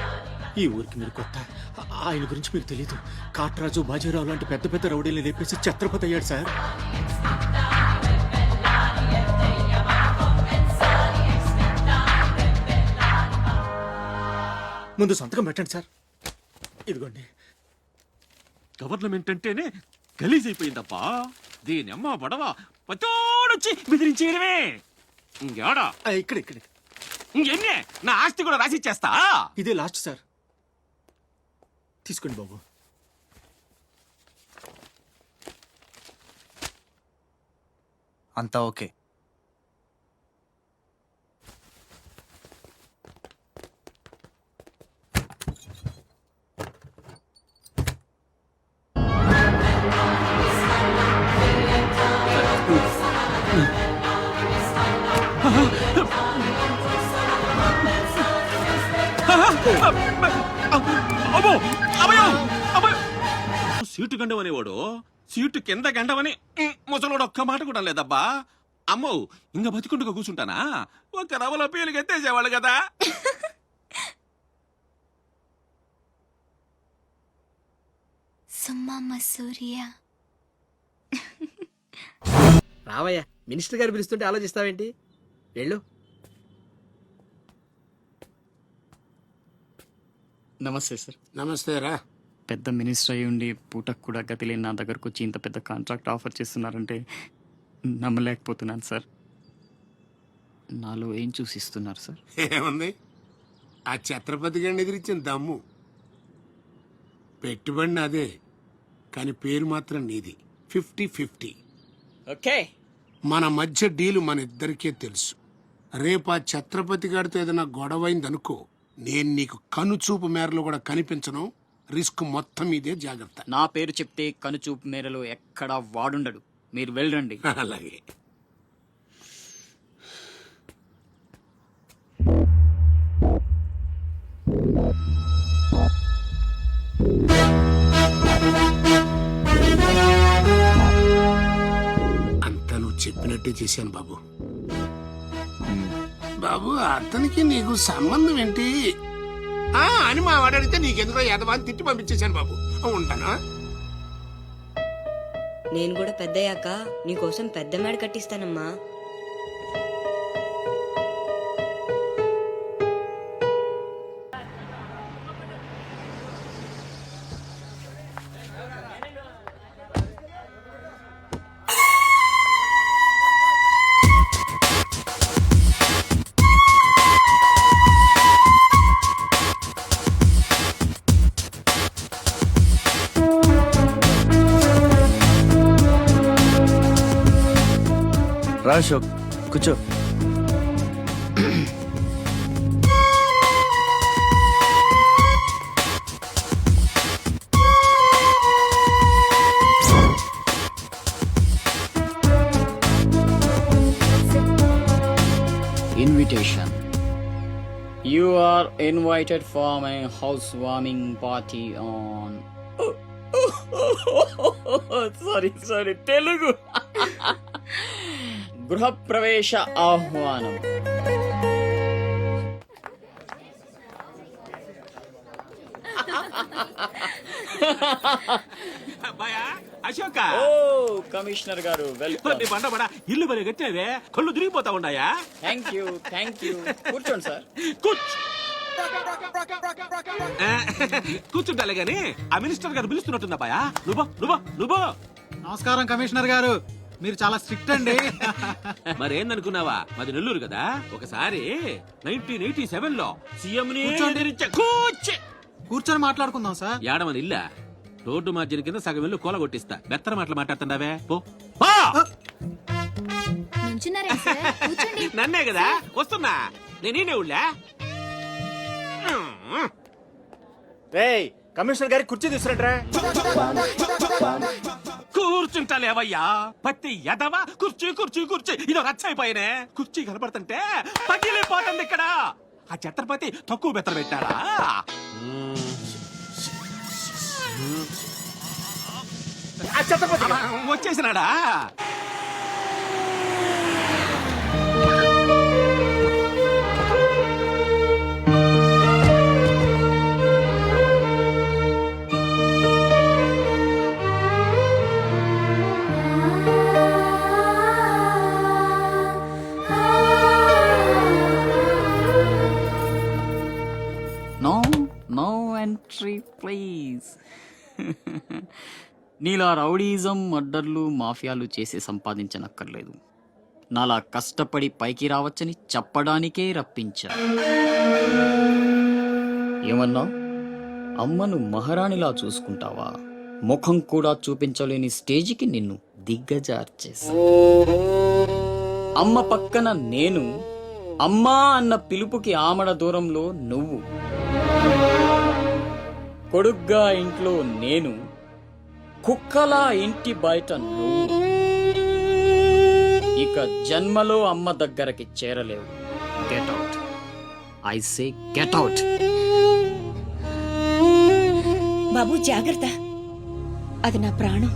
ఈ ఊరికి మీరు కొత్త. ఆయన గురించి మీకు తెలీదు. కాట్రాజు, బాజీరావు లాంటి పెద్ద పెద్ద రౌడీలు లేపేసి ఛత్రపతి అయ్యాడు సార్. ముందు సంతకం పెట్టండి సార్. ఇదిగోండి. గవర్నమెంట్ అంటేనే గలీజ్ అయిపోయిందబ్బా. దీని అమ్మ పడవ పతోడొచ్చి బెదిరించేయడమే. ఇంకేడా ఇక్కడ ఇక్కడ ఇంకెన్నే నా ఆస్తి కూడా రాసిచ్చేస్తా. ఇదే లాస్ట్ సార్. తీసుకోండి బాబు. అంతా ఓకే. సీటు గండవనేవాడు సీటు కింద గండవని ముసలోడు ఒక్క మాట కూడా లేదబ్బా. అమ్మో ఇంకా బతికుండగా కూర్చుంటానా? ఒక రవలో పేలుగా ఎత్తేసేవాళ్ళు కదా. రావయ్యా, మినిస్టర్ గారు పిలుస్తుంటే ఆలోచిస్తావేంటి? వెళ్ళు. నమస్తే సార్. నమస్తే రా. పెద్ద మినిస్టర్ అయి ఉండి పూటకు కూడా గతి లేని నా దగ్గరకు వచ్చి ఇంత పెద్ద కాంట్రాక్ట్ ఆఫర్ చేస్తున్నారంటే నమ్మలేకపోతున్నాను సార్. నాలో ఏం చూసిస్తున్నారు సార్? ఏముంది, ఆ ఛత్రపతి గారిని ఎదిరించిన దమ్ము. పెట్టుబడి అదే, కానీ పేరు మాత్రం నీది. 50-50. ఓకే, మన మధ్య డీలు మన ఇద్దరికే తెలుసు. రేపు ఆ ఛత్రపతి గారితో ఏదైనా గొడవైందనుకో, నేను నీకు కనుచూపు మేరలో కూడా కనిపించను. రిస్క్ మొత్తం ఇదే, జాగ్రత్త. నా పేరు చెప్తే కనుచూపు మేరలో ఎక్కడా వాడుండడు. మీరు వెళ్ళండి. అలాగే. అంతా నువ్వు చెప్పినట్టే చేశాను బాబు. బాబు, అతనికి నీకు సంబంధం ఏంటి అని మా వాడు అడిగితే నీకెందుకో యదవాన్ని తిట్టి పంపించేశాను బాబు. ఉంటానా? నేను కూడా పెద్దయ్యాక నీకోసం పెద్ద మేడ కట్టిస్తానమ్మా. రా అశోక్, కూర్చో. Invitation. You are invited for my housewarming party on. Sorry, Telugu. గృహప్రవేశ ఆహ్వానం. అశోక, ఓ కమిషనర్ గారు, వెల్కమ్. బండబడ ఇల్లు బలి కట్టినవే, కళ్ళు తిరిగిపోతా ఉన్నాయా? Thank you. కూర్చోండి సార్. కూర్చుంటాలే గాని ఆ మినిస్టర్ గారు పిలుస్తున్నట్టుందా బాయా? నువ్వు. నమస్కారం కమిషనర్ గారు, మీరు చాలా స్ట్రిక్ట్ అండి. మరేందనుకున్నావా, మాది నెల్లూరు కదా. ఒకసారి 1987 లో సీఎం కూర్చొని మాట్లాడుకుందాం సార్. ఏడమది ఇల్లా రోడ్డు మార్జిన్ కింద సగం ఇల్లు కూలగొట్టిస్తా. బెత్తర మాటలు మాట్లాడుతున్నావే, పో. నన్నే కదా వస్తున్నా, నేనే ఊళ్ళా. కమిషనర్ గారి కుర్చీ తీసుకురంట్రా. కూర్చుంటాలేవయ్యా, పత్తి ఎదవా. కుర్చీ ఇదో రచ్చైపోయినే. కుర్చీ కనపడుతుంటే పగిలిపోతుంది ఇక్కడ. ఆ ఛత్రపతి తక్కువ బెత్తర పెట్టాడా? వచ్చేసినాడా? No entry please. నీలా రౌడీజం, మర్డర్లు, మాఫియాలు చేసి సంపాదించనక్కర్లేదు. నాలా కష్టపడి పైకి రావచ్చని చెప్పడానికే రప్పించా. ఏమన్నా, అమ్మను మహారాణిలా చూసుకుంటావా? ముఖం కూడా చూపించలేని స్టేజికి నిన్ను దిగ్గజార్చేసా. అమ్మ పక్కన నేను, అమ్మా అన్న పిలుపుకి ఆమడ దూరంలో నువ్వు. కొడుగ్గా ఇంట్లో నేను, కుక్కలా ఇంటి బయట నువ్వు. ఇక జన్మలో అమ్మ దగ్గరకి చేరలేవు. Get out, I say get out. బాబు జాగ్రత్త, అది నా ప్రాణం.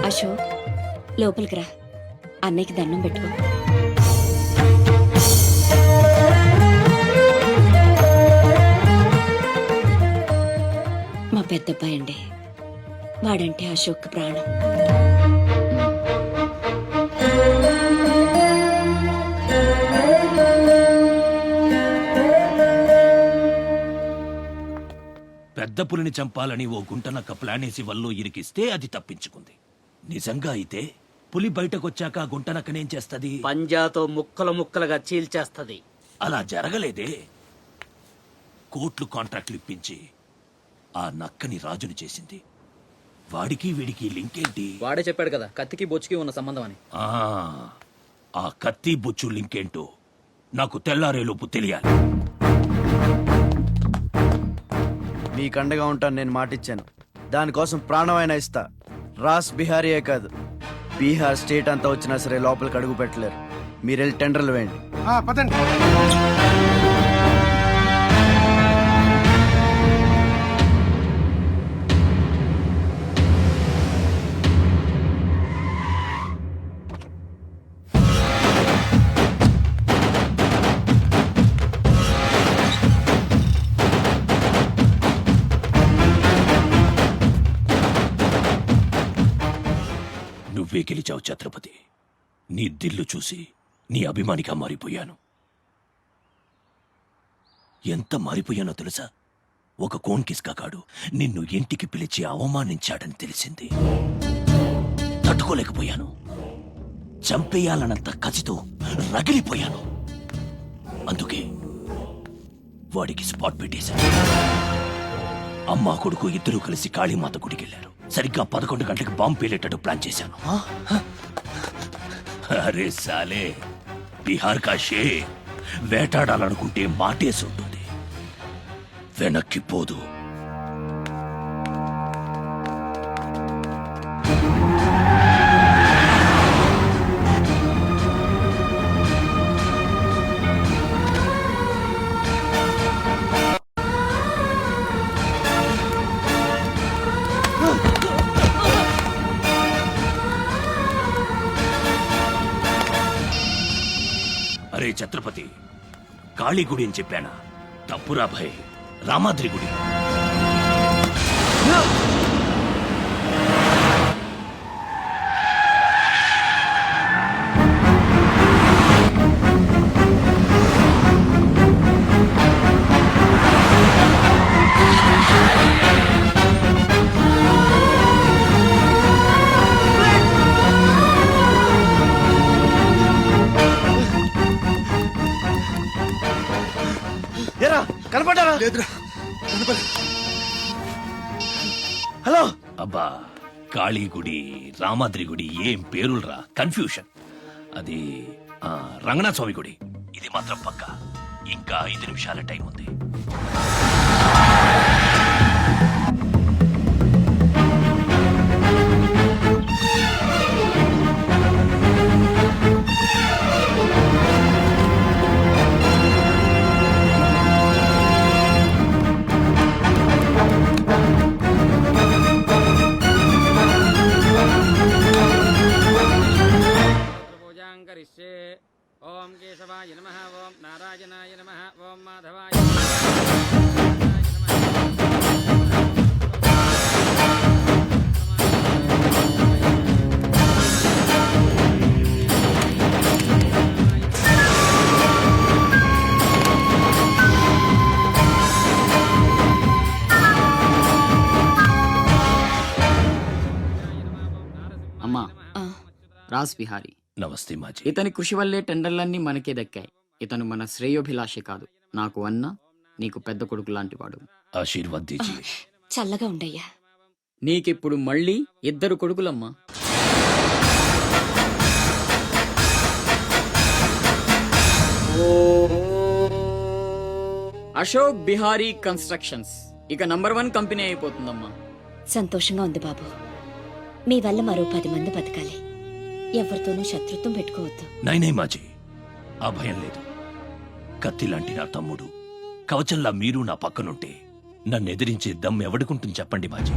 అశోక్, లోపలికి రా, అన్నయ్యకి దండం పెట్టుకో. మా పెద్దబ్బాయి అండి, వాడంటే అశోక్ ప్రాణం. పెద్ద పులిని చంపాలని ఓ గుంటనక్క ప్లానేసి వల్లో ఇరికిస్తే అది తప్పించుకుంది. నిజంగా అయితే పులి బయటకొచ్చాక ఆ గుంటనక్కనేం చేస్తది? పంజాతో ముక్కలు ముక్కలుగా చీల్చేస్తది. అలా జరగలేదే. కోట్లు కాంట్రాక్ట్లు ఇప్పించి ఆ నక్కని రాజుని చేసింది. వాడికి వీడికి లింక్ ఏంటి? వాడే చెప్పాడు కదా కత్తికి బొచ్చుకి ఉన్న సంబంధం అని. ఆ కత్తి బొచ్చు లింక్ ఏంటో నాకు తెల్లారేలోపు తెలియాలి. మీకు అండగా ఉంటాను, నేను మాటిచ్చాను. దానికోసం ప్రాణమైనా ఇస్తా. రాస్ బిహారీయే కాదు, బీహార్ స్టేట్ అంతా వచ్చినా సరే లోపలికి అడుగు పెట్టలేరు. మీరు వెళ్ళి టెండర్లు వేయండి. పదండి. నువ్వే గెలిచావు ఛత్రపతి. నీ దిల్లు చూసి నీ అభిమానిగా మారిపోయాను. ఎంత మారిపోయానో తెలుసా? ఒక కోన్ కిస్కాగాడు నిన్ను ఇంటికి పిలిచి అవమానించాడని తెలిసింది. తట్టుకోలేకపోయాను. చంపేయాలన్నంత కసితో రగిలిపోయాను. అందుకే వాడికి స్పాట్ పెట్టేశాను. అమ్మా కొడుకు ఇద్దరూ కలిసి కాళీమాత గుడికెళ్లారు. సరిగ్గా 11 గంటలకు బాంబు పేలేటట్టు ప్లాన్ చేశాను. అరే సాలే, బీహార్ కా షేర్ వేటాడాలనుకుంటే మాటేసి ఉంటుంది, వెనక్కి పోదు. అరే ఛత్రపతి, కాళీ గుడి అని చెప్పానా? తప్పురా భయ్, రామాద్రి గుడి. కనపడ్డారా? హలో. అబ్బా, కాళీ గుడి, రామాద్రి గుడి ఏం పేరులరా, కన్ఫ్యూషన్. అది రంగనాథ స్వామి గుడి. ఇది మాత్రం పక్కా. ఇంకా 5 నిమిషాల టైం ఉంది. ఓం కేశవాయ నమః, ఓం నారాయణాయ నమః, ఓం మాధవాయ అమ్మా. రాస్ బిహారీ. నమస్తే మాజీ. ఇతని కృషి వల్లే టెండర్లన్నీ మనకే దక్కాయి. ఇతను మన శ్రేయోభిలాషే కాదు, నాకు అన్న, నీకు పెద్ద కొడుకు లాంటి వాడు. ఆశీర్వాద్ దీజియే. చల్లగా ఉండయ్యా. నీకిప్పుడు మళ్ళీ 2 కొడుకులమ్మా. అశోక్ బిహారీ కన్స్ట్రక్షన్స్ ఇక నంబర్ 1 కంపెనీ అయిపోతుందమ్మా. సంతోషంగా ఉంది బాబు. మీ వల్ల మరో 10 మంది బతకాలి. ఎవరితోనూ శత్రుత్వం పెట్టుకోవద్దు. నైనే మాజీ, ఆ భయం లేదు. కత్తి లాంటి నా తమ్ముడు, కవచంలా మీరు నా పక్కనుంటే నన్ను ఎదిరించే దమ్ ఎవడుకుంటుంది చెప్పండి మాజీ.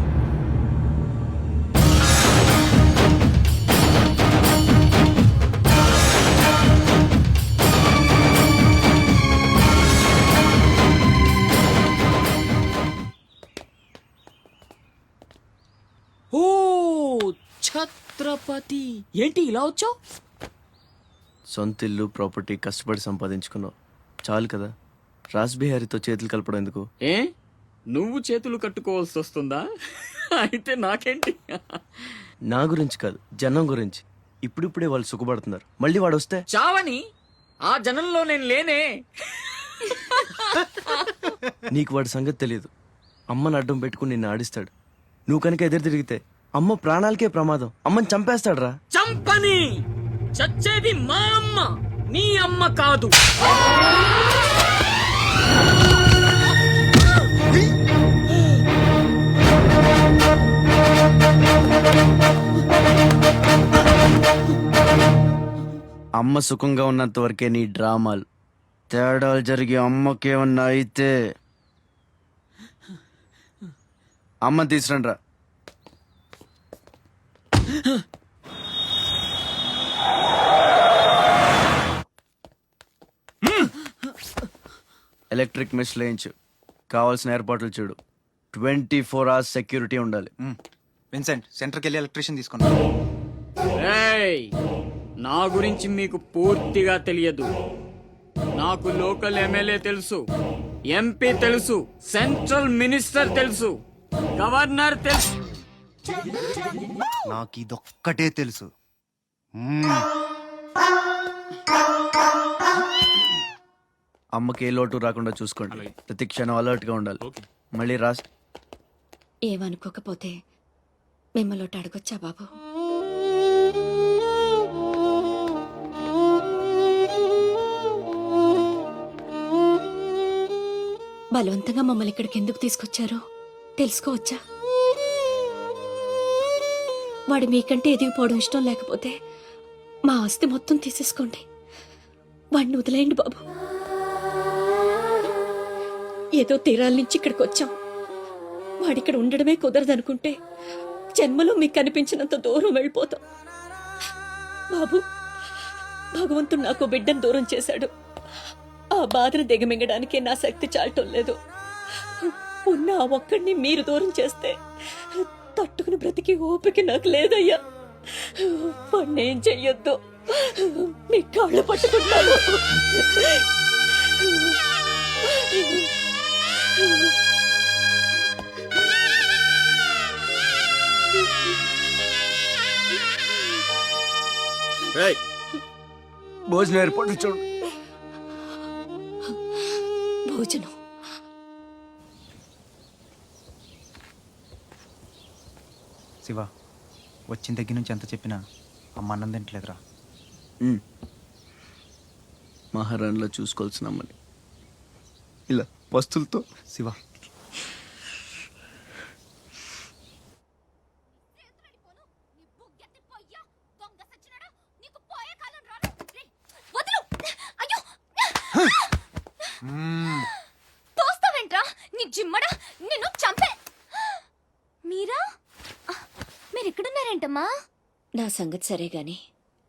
ఓ ఛత్రపతి, ఏంటి ఇలా వచ్చావు? సొంత ఇల్లు ప్రాపర్టీ కష్టపడి సంపాదించుకున్నావు, చాలు కదా. రాస్బిహారీతో చేతులు కలపడం ఎందుకు? ఏ నువ్వు చేతులు కట్టుకోవాల్సి వస్తుందా? అయితే నాకేంటి? నా గురించి కాదు, జనం గురించి. ఇప్పుడిప్పుడే వాళ్ళు సుఖపడుతున్నారు, మళ్ళీ వాడు వస్తే చావని. ఆ జనంలో నేను లేనే. నీకు వాడి సంగతి తెలియదు. అమ్మని అడ్డం పెట్టుకుని నిన్ను ఆడిస్తాడు. నువ్వు కనుక ఎదురు తిరిగితే అమ్మ ప్రాణాలకే ప్రమాదం. అమ్మని చంపేస్తాడ్రా. చంపని. చచ్చేది మా అమ్మ, నీ అమ్మ కాదు. అమ్మ సుఖంగా ఉన్నంత వరకే నీ డ్రామాలు. తేడాలు జరిగి అమ్మకేమన్నా అయితే అమ్మని తీసురండ్రా. Electric mesh లేయించు. కావాల్సిన ఏర్పాట్లు చూడు. 24 hours సెక్యూరిటీ ఉండాలి. విన్సెంట్, సెంటర్కి వెళ్ళి ఎలక్ట్రీషియన్ తీసుకున్నా. ఏయ్, నా గురించి మీకు పూర్తిగా తెలియదు. నాకు లోకల్ ఎమ్మెల్యే తెలుసు, ఎంపీ తెలుసు, సెంట్రల్ మినిస్టర్ తెలుసు, గవర్నర్ తెలుసు. నాకు ఇదొక్కటే తెలుసు. అమ్మకి ఏ లోటు రాకుండా చూసుకోండి. ప్రతి క్షణం అలర్ట్ గా ఉండాలి. మళ్ళీ రాస్ ఏమనుకోకపోతే మిమ్మల్ని ఒకటి అడగొచ్చా బాబు? బలవంతంగా మమ్మల్ని ఇక్కడికి ఎందుకు తీసుకొచ్చారో తెలుసుకోవచ్చా? వాడు మీకంటే ఎదిగిపోవడం ఇష్టం లేకపోతే మా ఆస్తి మొత్తం తీసేసుకోండి. వాడిని వదిలేయండి బాబు. ఏదో తీరాల నుంచి ఇక్కడికి వచ్చాం. వాడిక్కడ ఉండడమే కుదరదనుకుంటే జన్మలో మీకు కనిపించినంత దూరం వెళ్ళిపోతాం. బాబు, భగవంతుడు నాకు బిడ్డను దూరం చేశాడు. ఆ బాధను దిగమింగడానికే నా శక్తి చాలటం లేదు. ఉన్న ఆ ఒక్కడిని మీరు దూరం చేస్తే తట్టుకుని బ్రతికి ఓపిక నాకు లేదయ్యా. వాణ్ణేం చెయ్యొద్దు, మీ కాళ్ళు పట్టుకుంటాను. భోజనం ఏర్పాటు చూడు. భోజనం శివ, వచ్చిన దగ్గర నుంచి ఎంత చెప్పినా అమ్మ అన్నం తింటలేదురా. మహారాణిలో చూసుకోవాల్సిన అమ్మని ఇలా వస్తులతో. శివ, తోస్తావేంట్రా నీ జిమ్మడా, నిన్ను చంపే. మీరా, మీరిక్కడున్నారేంటమ్మా? నా సంగతి సరే గాని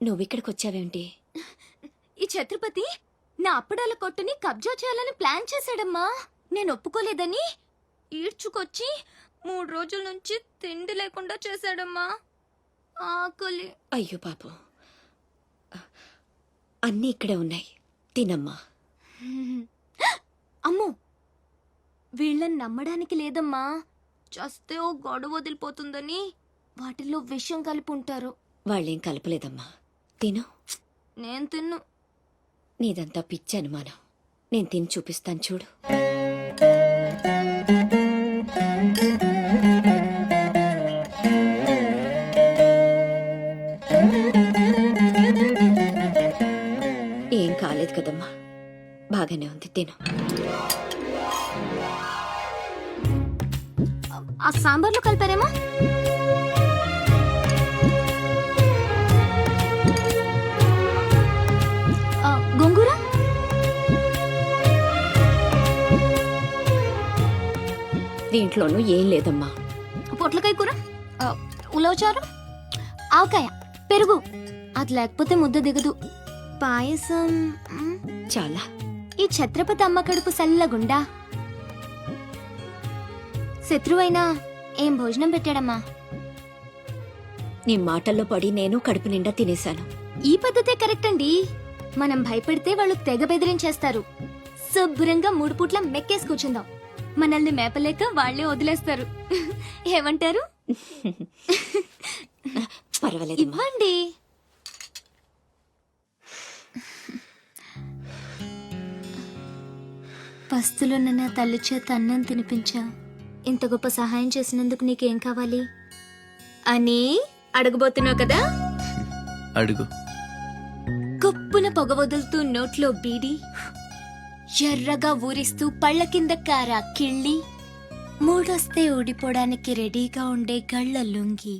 నువ్విక్కడికి వచ్చావేంటి? ఈ ఛత్రపతి నా అప్పడాల కొట్టుని కబ్జా చేయాలని ప్లాన్ చేశాడమ్మా. నేను ఒప్పుకోలేదని ఈడ్చుకొచ్చి 3 రోజుల నుంచి తిండి లేకుండా చేశాడమ్మా. ఆకలి. అయ్యో పాపం, అన్నీ ఇక్కడే ఉన్నాయి, తినమ్మా. అమ్మో, వీళ్ళని నమ్మడానికి లేదమ్మా. చస్తే ఓ గొడవ వదిలిపోతుందని వాటిల్లో విషం కలిపి ఉంటారు. వాళ్ళేం కలపలేదమ్మా, తిను. నేను తిన్ను. నీదంతా పిచ్చి అనుమానం. నేను తిని చూపిస్తాను చూడు. ఏం కాలేదు కదమ్మా, బాగానే ఉంది, తిను. ఆ సాంబార్లో కలిపారేమో. గోంగూర దీంట్లోనూ ఏం లేదమ్మా. పొట్లకాయ కూర, ఉలవచారు, ఆవకాయ, పెరుగు. అది లేకపోతే ముద్ద దిగదు. పాయసం చాలా. ఈ ఛత్రపతి అమ్మ కడుపు సల్లగుండా. శత్రువైనా ఏం భోజనం పెట్టాడమ్మా. నీ మాటల్లో పడి నేను కడుపు నిండా తినేశాను. ఈ పద్ధతే కరెక్ట్ అండి. మనం భయపెడితే వాళ్ళు తెగ బెదిరించేస్తారు. శుభ్రంగా 3 పూట్ల మెక్కేసి కూర్చుందాం. మనల్ని మేపలేక వాళ్లే వదిలేస్తారు. ఏమంటారు? పర్వాలేదు, ఇవ్వండి. పస్తులున్న నా తల్లి చేత అన్నం తినిపించా. ఇంత గొప్ప సహాయం చేసినందుకు నీకేం కావాలి అని అడగబోతున్నావు కదా? అడుగు. గొప్పున పొగ వదులుతూ నోట్లో బీడి, ఎర్రగా ఊరిస్తూ పళ్ళ కింద కారా కిళ్ళి, మూడొస్తే ఊడిపోవడానికి రెడీగా ఉండే గళ్ళ లుంగి.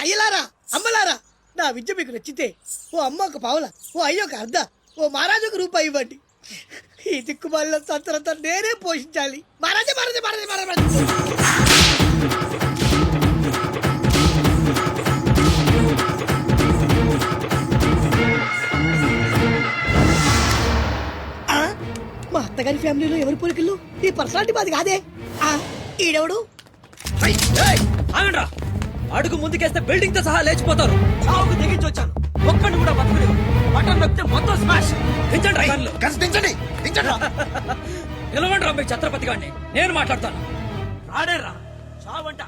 అయ్యలారా, అమ్మలారా, నా విద్య మీకు నచ్చితే ఓ అమ్మ ఒక పావుల, ఓ అయ్య ఒక అర్ధ, ఓ మహారాజు ఒక రూపాయి ఇవ్వండి. ఈ దిక్కుమాలిన సంతరంతా నేనే పోషించాలి. మహారాజా మహారాజా మహారాజా మహారాజా. మా అత్తగారి ఫ్యామిలీలో ఎవరి పోలికలు? ఈ పర్సనాలిటీ మాది కాదే. ఈడెవడు? ఆగండ్రా, అడుగు ముందుకేస్తే బిల్డింగ్ తో సహా లేచిపోతారు. చావుకు తెగించి వచ్చాను, ఒక్కడిని కూడా బతకలేదు. బటన్ నొక్కితే మొత్తం స్మాష్. దించండి కార్లు. నిలవండి రా మీ ఛత్రపతి గారిని, నేను మాట్లాడతాను. రాడేరా చావంట.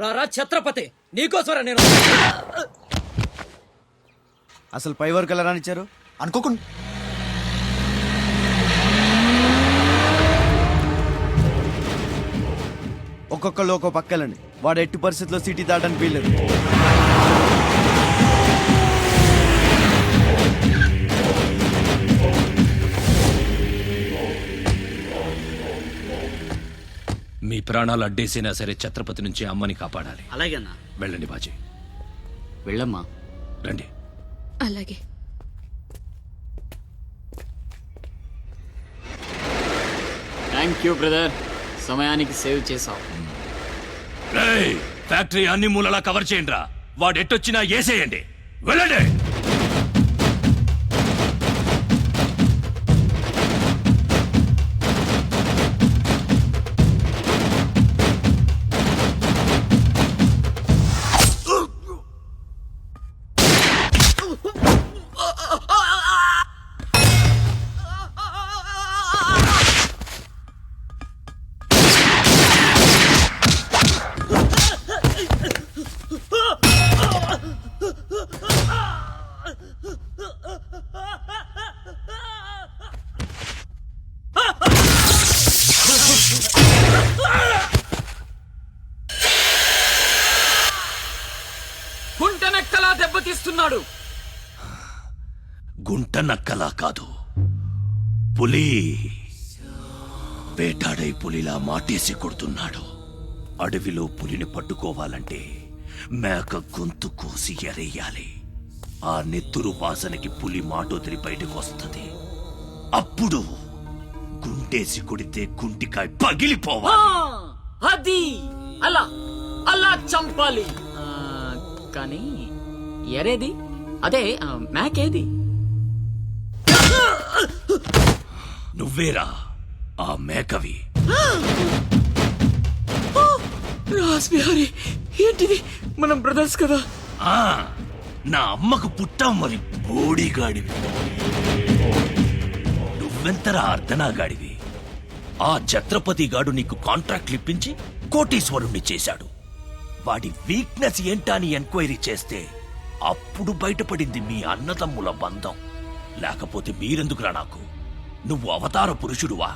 రారా ఛత్రపతి, నీకోసరా నేను. అసలు పై వరకు ఎలా రానిచ్చారు అనుకోకుండా? ఒక్కొక్కళ్ళు ఒక్కో పక్కలండి. వాడు ఎట్టి పరిస్థితుల్లో సిటీ దాటడానికి వీల్లేదు. మీ ప్రాణాలు అడ్డేసినా సరే ఛత్రపతి నుంచి అమ్మని కాపాడాలి. అలాగేనా? వెళ్ళండి బాజీ. వెళ్ళమ్మా. రండి. అలాగే. థ్యాంక్ యూ బ్రదర్, సమయానికి సేవ్ చేసావు. ఫ్యాక్టరీ అన్ని మూలలా కవర్ చేయండి రా. వాడు ఎట్టొచ్చినా ఏసేయండి. వెళ్ళండి. గుంటనెక్కలా దెబ్బతీస్తున్నాడు. గుంట నక్కలా కాదు, పులి. వేటాడై పులిలా మాటేసి కొడుతున్నాడు. అడవిలో పులిని పట్టుకోవాలంటే మేక గొంతు కోసి ఎరేయాలి. ఆ నెత్తురు వాసనకి పులి మాటొదిలి బయటకు వస్తుంది. అప్పుడు గుంటేసి కొడితే గుంటికాయ పగిలిపోవాలి. అది అలా అలా చంపాలి. కానీ ఎరేది? అదే మేకేది? నువ్వేరా ఆ మేకవి. రాస్బిహారీ, ఏంటిది? మనం బ్రదర్స్ కదా. నా అమ్మకు పుట్టాం మరి బోడిగాడివి. నువ్వెంతరా అర్ధనాగాడివి. ఆ ఛత్రపతి గాడు నీకు కాంట్రాక్ట్లు ఇప్పించి కోటీశ్వరుణ్ణి చేశాడు. వాడి వీక్నెస్ ఏంటా అని ఎంక్వైరీ చేస్తే అప్పుడు బయటపడింది మీ అన్నదమ్ముల బంధం. లేకపోతే మీరెందుకురా నాకు? నువ్వు అవతార పురుషుడువా?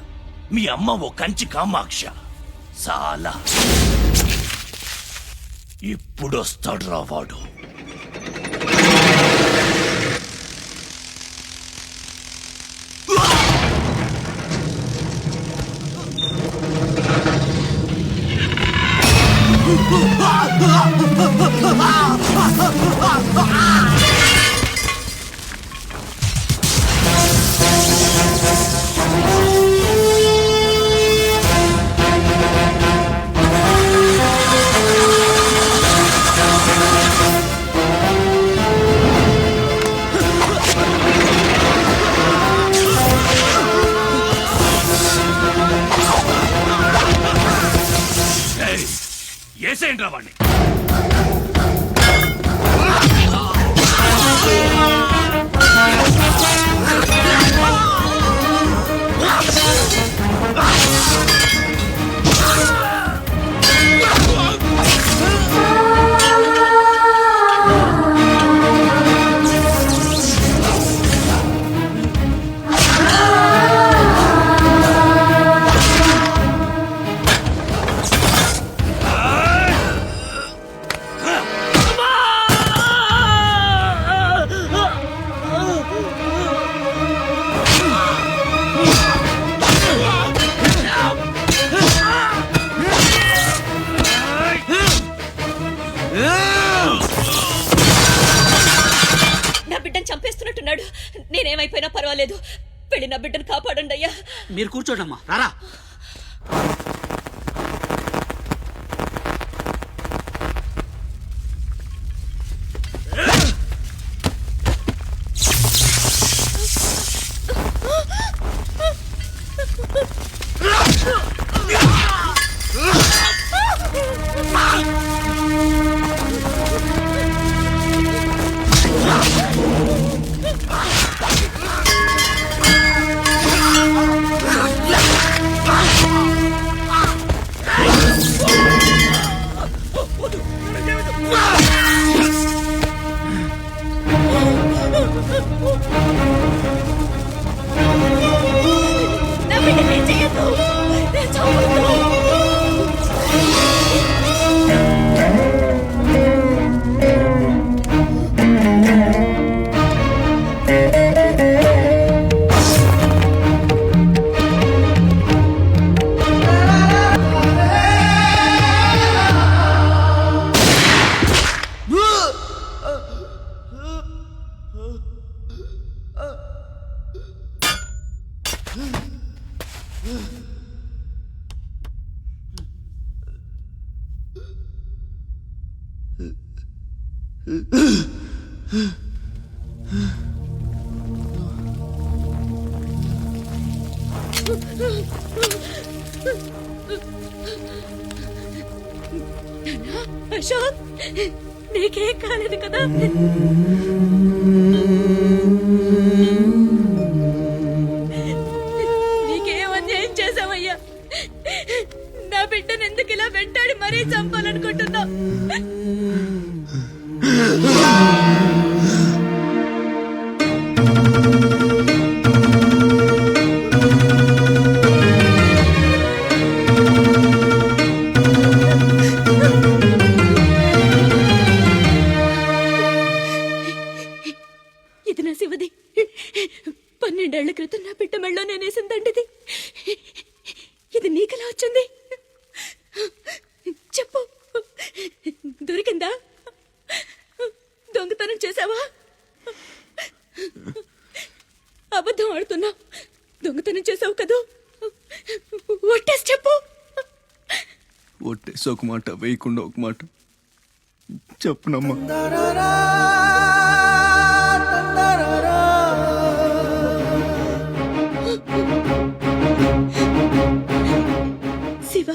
మీ అమ్మ ఓ కంచి కామాక్ష. చాలా ఇప్పుడొస్తాడు రా వాడు. ఏసేంట్రా వాడిని. నా బిడ్డను చంపేస్తున్నట్టున్నాడు. నేనేమైపోయినా పర్వాలేదు, వెళ్ళి నా బిడ్డను కాపాడండి అయ్యా. మీరు కూర్చోండమ్మా, రారా. నా బిడ్డని చెయ్యొద్దు, చంపొద్దు. అశోక్, నీకేం కాలేదు కదా? నీకేం అన్యాయం చేసావయ్యా? నా బిడ్డను ఎందుకు ఇలా వెంటాడి మరీ చంపాలనుకుంటున్నావు? ఇది నా శివది. 12 ఏళ్ల క్రితం నా బిడ్డ మెళ్ళో నేనేసిందండిది. ఇది నీకెలా వచ్చింది? చెప్పు, దొరికిందా? దొంగతనం చేసావా? అబద్ధం ఆడుతున్నావు. దొంగతనం చేసావు కదూ? ఒట్టేసి చెప్పు. ఒట్టేసి ఒక మాట, వేయకుండా ఒక మాట చెప్పునమ్మా. శివ,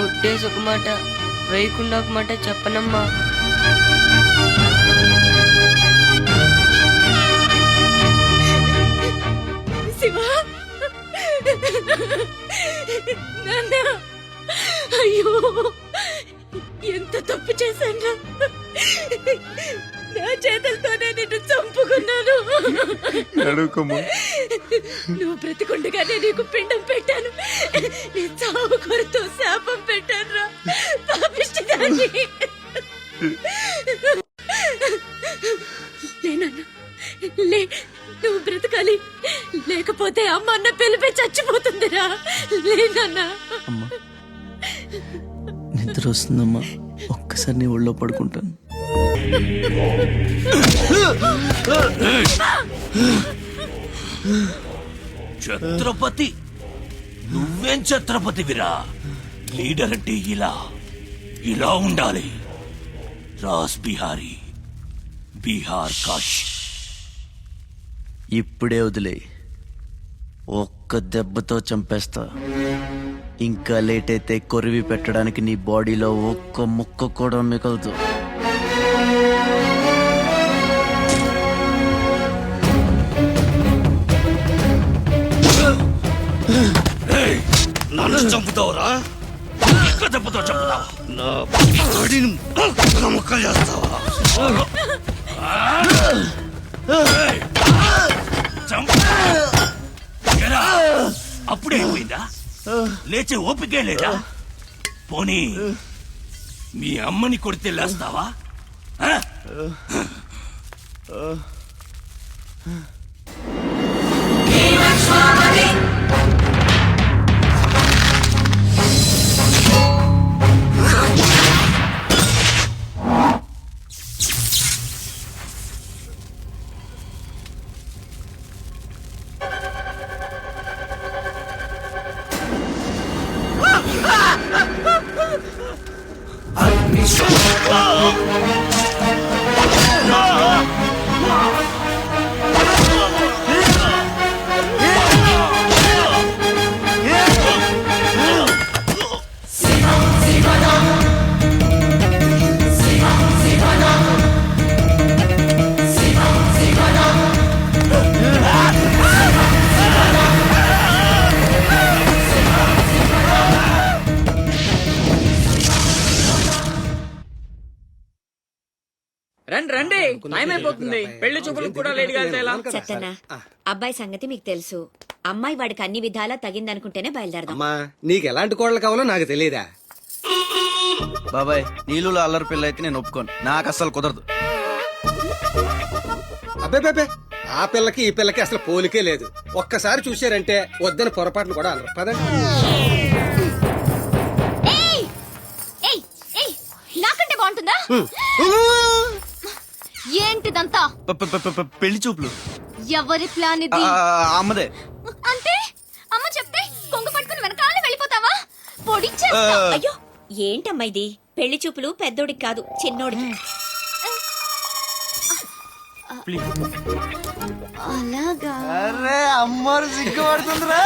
ఒట్టేసి ఒక మాట, వేయకుండా ఒక మాట చెప్పనమ్మా. శివ, నాన్న, అయ్యో ఎంత తప్పు చేశాను. నా చేతులతోనే నిన్ను చంపుకున్నాను. నువ్వు బ్రతికుండగానే నీకు పిండం పెట్టాను. నీ చావు కొరతో శాపం పెట్టాను రా పాపిష్టిదాన్ని. లే నాన్న, లే, నువ్వు బ్రతకాలి. లేక లేకపోతే అమ్మ అన్న పిలిపి చచ్చిపోతుందిరా. లేనన్నా అమ్మా నిద్ర వస్తుందమ్మా, ఒక్కసారి నీ ఒళ్ళో పడుకుంటాను. ఛత్రపతి నువ్వేం ఛత్రపతివిరా? లీడర్ అంటే ఇలా ఉండాలి. రాస్ బిహారీ, బీహార్ కాష్. ఇప్పుడే వదిలే, ఒక్క దెబ్బతో చంపేస్తా. ఇంకా లేట్ అయితే కొరివి పెట్టడానికి నీ బాడీలో ఒక్క ముక్క కూడా మిగలదు. నన్ను చంపుతావురా? ఒక్క దెబ్బతో చంపుతావా? నా బాడీని ముక్కలు చేస్తావా? అప్పుడే అయిపోయిందా? లేచే ఓపికే లేదా? పోనీ మీ అమ్మని కొడితే లేస్తావా? రండి రండి, టైం అయిపోతుంది. పెళ్లి చూపులకు కూడా లేట్ గా వెళ్తే ఎలా? సత్తన్న, అబ్బాయి సంగతి మీకు తెలుసు. అమ్మాయి వాడికి అన్ని విధాలా తగిందనుకుంటేనే బయలుదేరదాం. అమ్మా నీకు ఎలాంటి కోడలు కావాలో నాకు తెలియదా? బాబాయ్ నీళ్ళు అల్లరి పిల్ల అయితే నేను ఒప్పుకోను, నాకు అస్సలు కుదరదు. అబ్బే ఆ పిల్లకి ఈ పిల్లకి అసలు పోలికే లేదు. ఒక్కసారి చూశారంటే వద్దని పొరపాటును కూడా అనరు. పదండి. నాకంటే బాగుంటుందా? ఏంటిదంతా? పెళ్లి చూపులు ఎవరి ప్లాన్ ఇది? అమ్మదే. అంటే అమ్మ చెప్తే కొంగు పట్టుకుని వెనకాల వెళ్ళిపోతావా? పొడిచే. అయ్యో ఏంటమ్మా ఇది? పెళ్లి చూపులు పెద్దోడికి కాదు, చిన్నోడికి. అలాగా? అరే అమ్మారు సిగ్గుపడుతుందిరా.